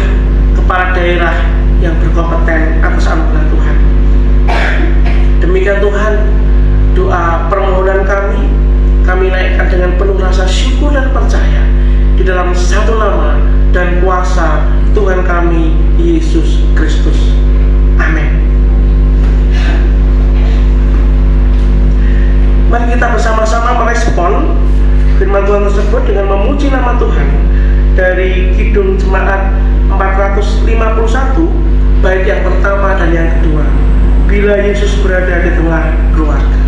kepala daerah yang berkompeten atas anugerah Tuhan. Demikian Tuhan, doa permohonan kami naikkan dengan penuh rasa syukur dan percaya di dalam satu nama dan kuasa Tuhan kami, Yesus Kristus. Amin. Mari kita bersama-sama merespon firman Tuhan tersebut dengan memuji nama Tuhan dari Kidung Jemaat 451 bait yang pertama dan yang kedua. Bila Yesus berada di tengah keluarga.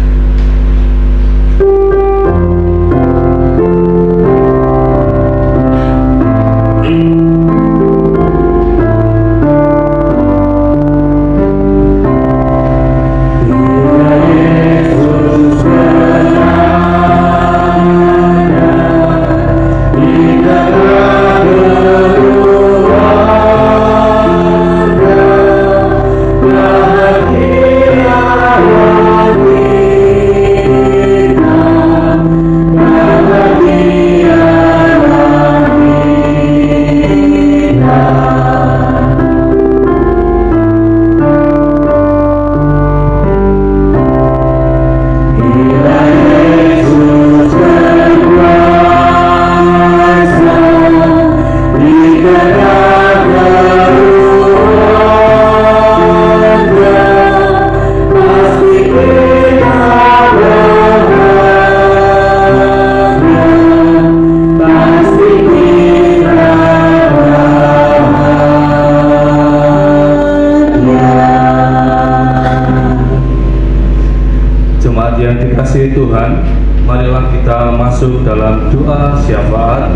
Tuhan, marilah kita masuk dalam doa syafaat.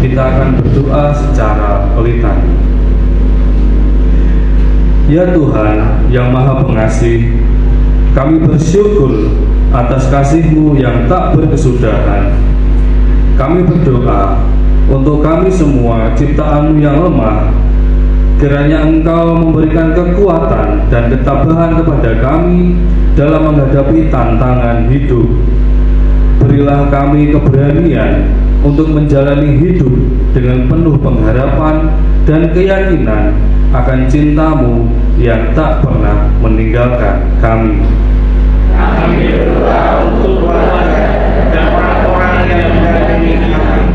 Kita akan berdoa secara litan. Ya Tuhan yang Maha Pengasih, kami bersyukur atas kasih-Mu yang tak berkesudahan. Kami berdoa untuk kami semua ciptaan-Mu yang lemah, kiranya Engkau memberikan kekuatan dan ketabahan kepada kami dalam menghadapi tantangan hidup. Berilah kami keberanian untuk menjalani hidup dengan penuh pengharapan dan keyakinan akan cinta-Mu yang tak pernah meninggalkan kami. Kami berdoa untuk keluarga dan orang-orang yang mendampingi kami.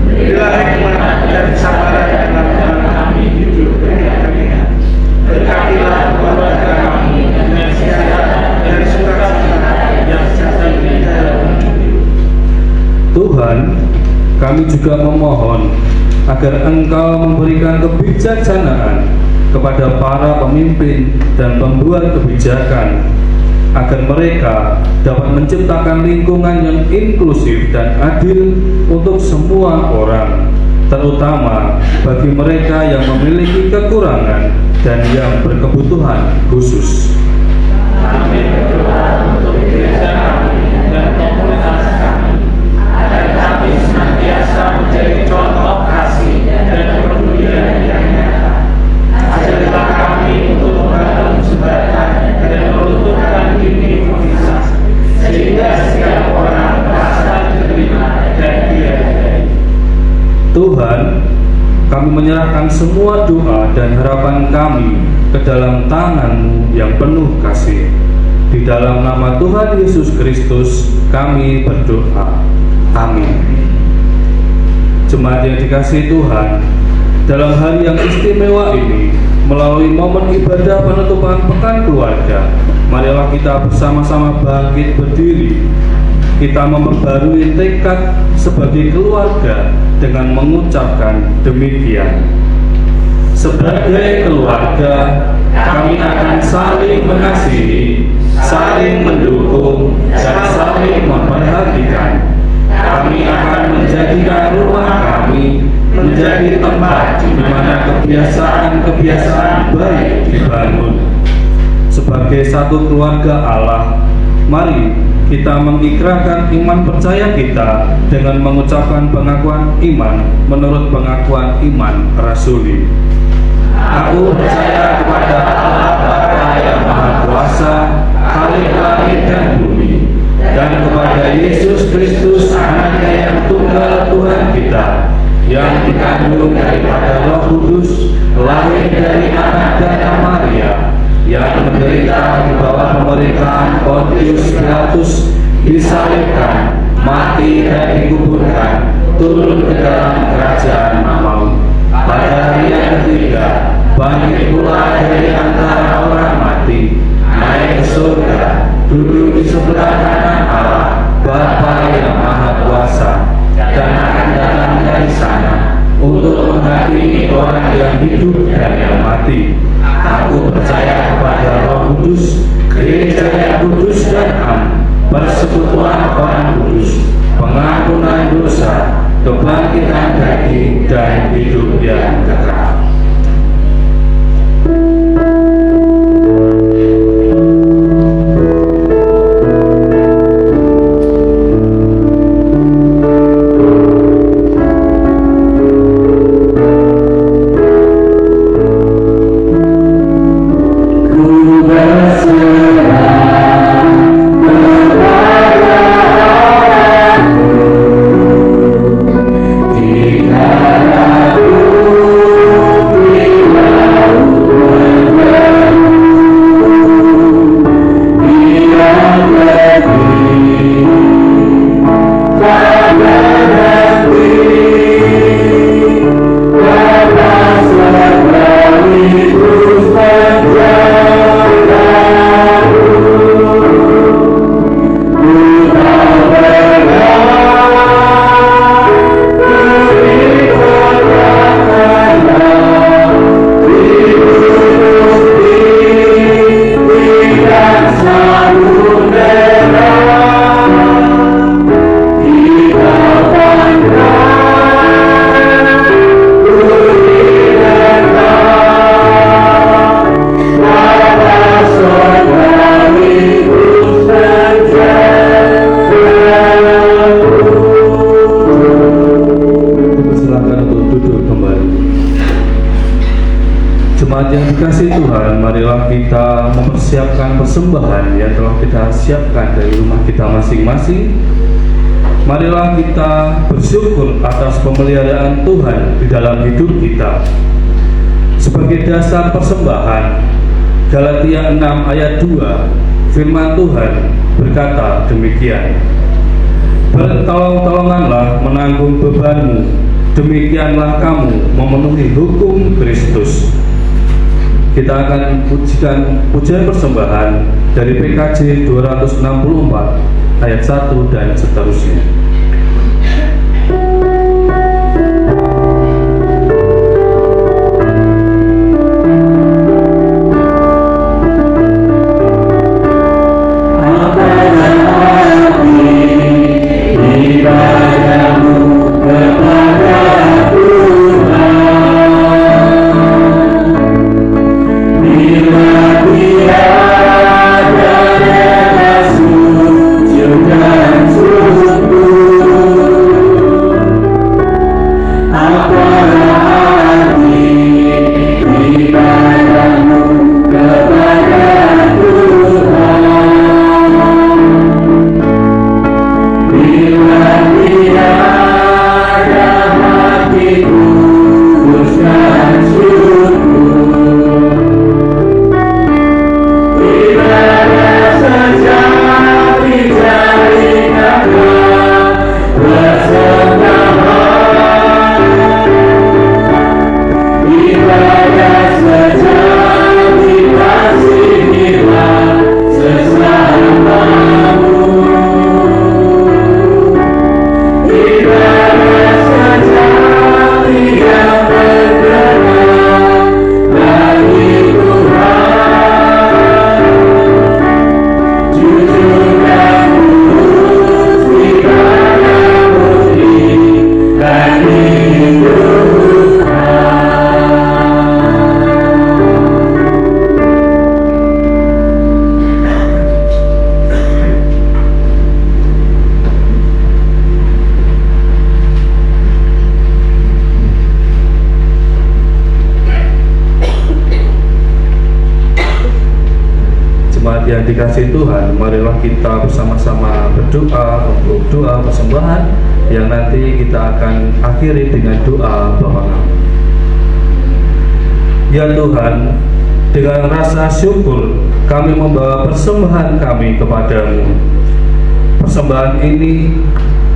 Berilah hikmat dan kesabaran dalam kami hidup dengan. Berkatilah keluarga kami dengan sehat dan sukacita yang sejati dalam hidup. Tuhan, kami juga memohon agar Engkau memberikan kebijaksanaan kepada para pemimpin dan pembuat kebijakan, agar mereka dapat menciptakan lingkungan yang inklusif dan adil untuk semua orang, terutama bagi mereka yang memiliki kekurangan dan yang berkebutuhan khusus. Kami berdoa untuk gereja kami dan komunitas kami, agar kami senantiasa menjadi contoh kasih dan kepedulian yang nyata. Ajarilah kami untuk membangun jembatan dan meruntuhkan imunitas, sehingga setiap orang merasa diterima dan dihargai. Tuhan, kami menyerahkan semua doa dan harapan kami ke dalam tangan-Mu yang penuh kasih. Di dalam nama Tuhan Yesus Kristus kami berdoa. Amin. Jemaat yang dikasihi Tuhan, dalam hari yang istimewa ini, melalui momen ibadah penutupan Pekan Keluarga, marilah kita bersama-sama bangkit berdiri. Kita memperbarui tekad sebagai keluarga dengan mengucapkan demikian. Sebagai keluarga, kami akan saling mengasihi, saling mendukung, dan saling memperhatikan. Kami akan menjadikan rumah kami menjadi tempat di mana kebiasaan-kebiasaan baik dibangun. Sebagai satu keluarga Allah, mari kita mengikrarkan iman percaya kita dengan mengucapkan pengakuan iman menurut pengakuan iman rasuli. Aku percaya kepada Allah Bapa yang Maha Kuasa, Khalik langit dan bumi, dan kepada Yesus Kristus, Anaknya yang tunggal Tuhan kita, yang dikandung daripada Roh Kudus, lahir dari anak dan Maria, yang menderita di bawah pemerintahan Pontius Pilatus, disalibkan, mati dan dikuburkan, turun ke dalam kerajaan maut. Pada hari yang ketiga, bangkit pula dari antara orang mati, naik ke surga, duduk di sebelah kanan Allah, Bapa yang Maha Kuasa, dan akan datang dari sana untuk menghakimi orang yang hidup dan yang mati. Aku percaya kepada Roh Kudus, gereja yang kudus dan am, persekutuan orang kudus, pengampunan dosa, kebangkitan daging, dan hidup yang kekal. Jemaat yang dikasihi Tuhan, marilah kita mempersiapkan persembahan yang telah kita siapkan dari rumah kita masing-masing. Marilah kita bersyukur atas pemeliharaan Tuhan di dalam hidup kita. Sebagai dasar persembahan, Galatia 6 ayat 2, firman Tuhan berkata demikian: "Bertolong-tolonganlah menanggung bebanmu, demikianlah kamu memenuhi hukum Kristus." Kita akan pujikan pujian persembahan dari PKJ 264 ayat 1 dan seterusnya. yang dikasihi Tuhan, marilah kita bersama-sama berdoa untuk doa persembahan yang nanti kita akan akhiri dengan doa Bapa kami. Ya Tuhan, dengan rasa syukur kami membawa persembahan kami kepadamu. Persembahan ini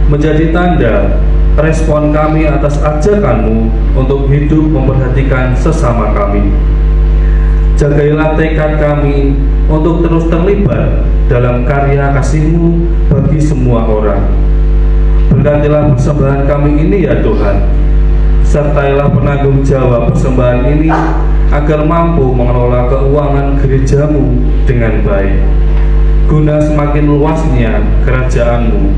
menjadi tanda respon kami atas ajakanmu untuk hidup memperhatikan sesama kami. Jagailah tekad kami untuk terus terlibat dalam karya kasih-Mu bagi semua orang. Berkatilah persembahan kami ini ya Tuhan. Sertailah penanggung jawab persembahan ini agar mampu mengelola keuangan gereja-Mu dengan baik, guna semakin luasnya kerajaan-Mu.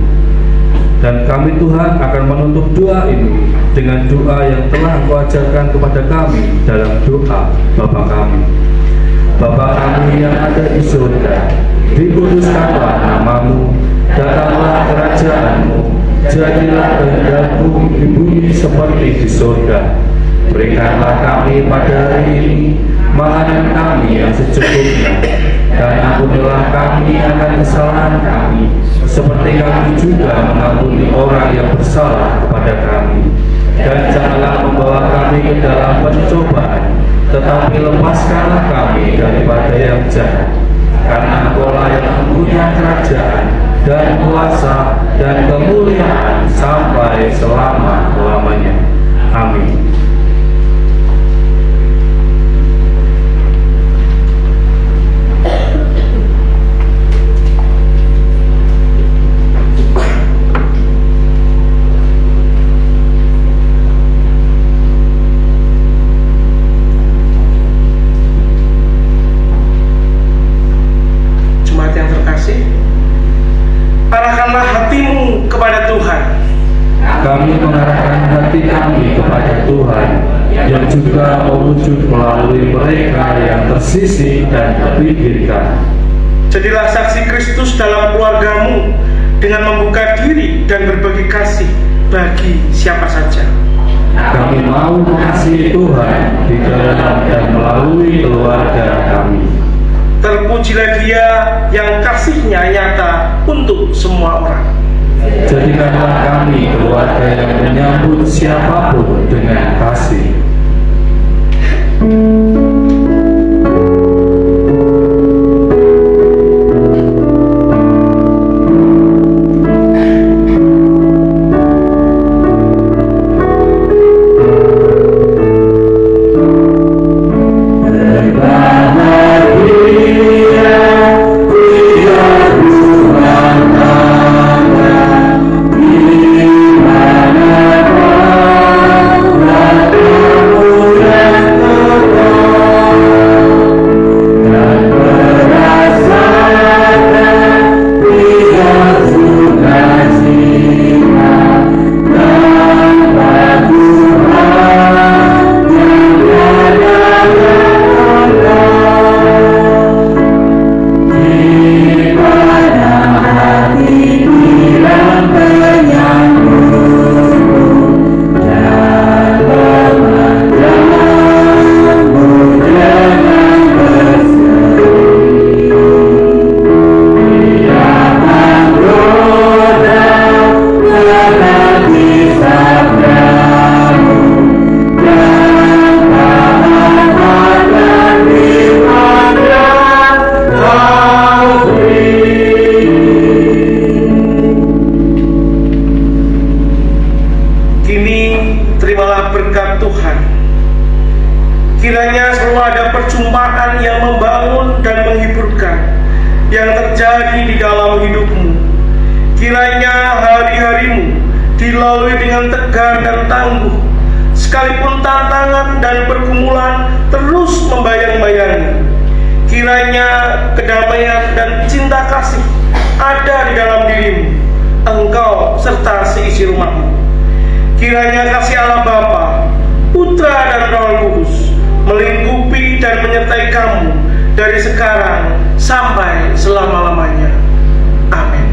Dan kami Tuhan akan menutup doa ini dengan doa yang telah Engkau ajarkan kepada kami dalam doa Bapa kami. Bapa kami yang ada di surga, dikuduskanlah namamu, datanglah kerajaan-Mu, jadilah kehendak-Mu di bumi seperti di surga. Berikanlah kami pada hari ini makanan kami yang secukupnya, dan ampunilah kami akan kesalahan kami, seperti kami juga mengampuni orang yang bersalah kepada kami. Dan janganlah membawa kami ke dalam pencobaan, tetapi lepaskanlah kami daripada yang jahat. Karena Engkau-lah yang mempunyai kerajaan dan kuasa dan kemuliaan sampai selama-lamanya. Amin. Arahkanlah hatimu kepada Tuhan. Kami mengarahkan hati kami kepada Tuhan, yang juga mewujud melalui mereka yang tersisih dan terpinggirkan. Jadilah saksi Kristus dalam keluargamu dengan membuka diri dan berbagi kasih bagi siapa saja. Kami mau mengasihi Tuhan di dalam dan melalui keluarga kami. Terpujilah Dia yang kasih-Nya nyata untuk semua orang. Jadikanlah kami keluarga yang menyambut siapapun dengan kasih. Kiranya selalu ada perjumpaan yang membangun dan menghiburkan yang terjadi di dalam hidupmu. Kiranya hari-harimu dilalui dengan tegar dan tangguh, sekalipun tantangan dan pergumulan terus membayang-bayangi. Kiranya kedamaian dan cinta kasih ada di dalam dirimu, engkau serta seisi rumahmu. Kiranya kasih Allah Bapa, Putra dan Roh Kudus melingkupi dan menyertai kamu dari sekarang sampai selama-lamanya. Amin.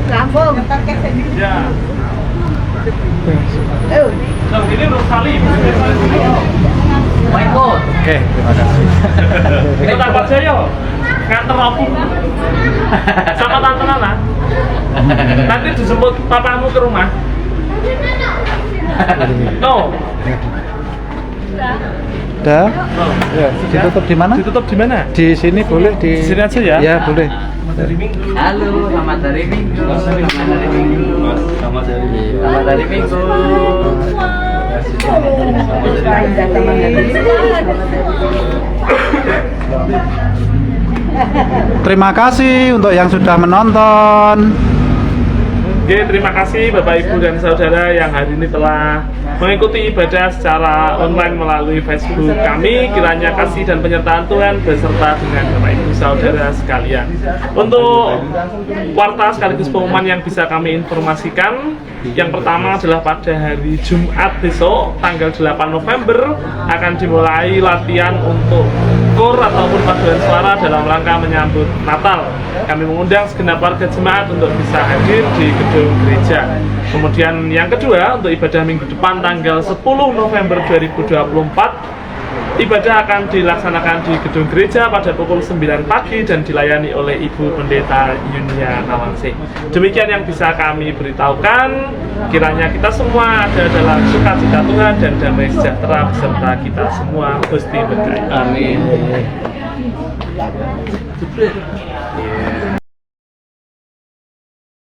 Lampung. Ya. Ini untuk salim. Oke, terima kasih. Ikut apa aja yo? Nganter opung. Sama tante Nana. Nanti dijemput papamu ke rumah. No. Udah? Ya, ditutup di mana? Ditutup di mana? Di sini boleh di Di sini aja ya? Ya, boleh. Halo, selamat hari Minggu. Selamat hari Minggu. Selamat hari Minggu. Terima kasih untuk yang sudah menonton. Oke, terima kasih Bapak Ibu dan Saudara yang hari ini telah mengikuti ibadah secara online melalui Facebook kami. Kiranya kasih dan penyertaan Tuhan beserta dengan Bapak Ibu Saudara sekalian. Untuk warta sekaligus pengumuman yang bisa kami informasikan, yang pertama adalah pada hari Jumat besok tanggal 8 November akan dimulai latihan untuk kor ataupun paduan suara dalam rangka menyambut Natal. Kami mengundang segenap warga jemaat untuk bisa hadir di gedung gereja. Kemudian yang kedua, untuk ibadah minggu depan tanggal 10 November 2024, ibadah akan dilaksanakan di gedung gereja pada pukul 9 pagi dan dilayani oleh Ibu Pendeta Yunia Nawangse. Demikian yang bisa kami beritahukan. Kiranya kita semua ada dalam sukacita Tuhan dan damai sejahtera beserta kita semua. Gusti berkati. Amin. Yeah.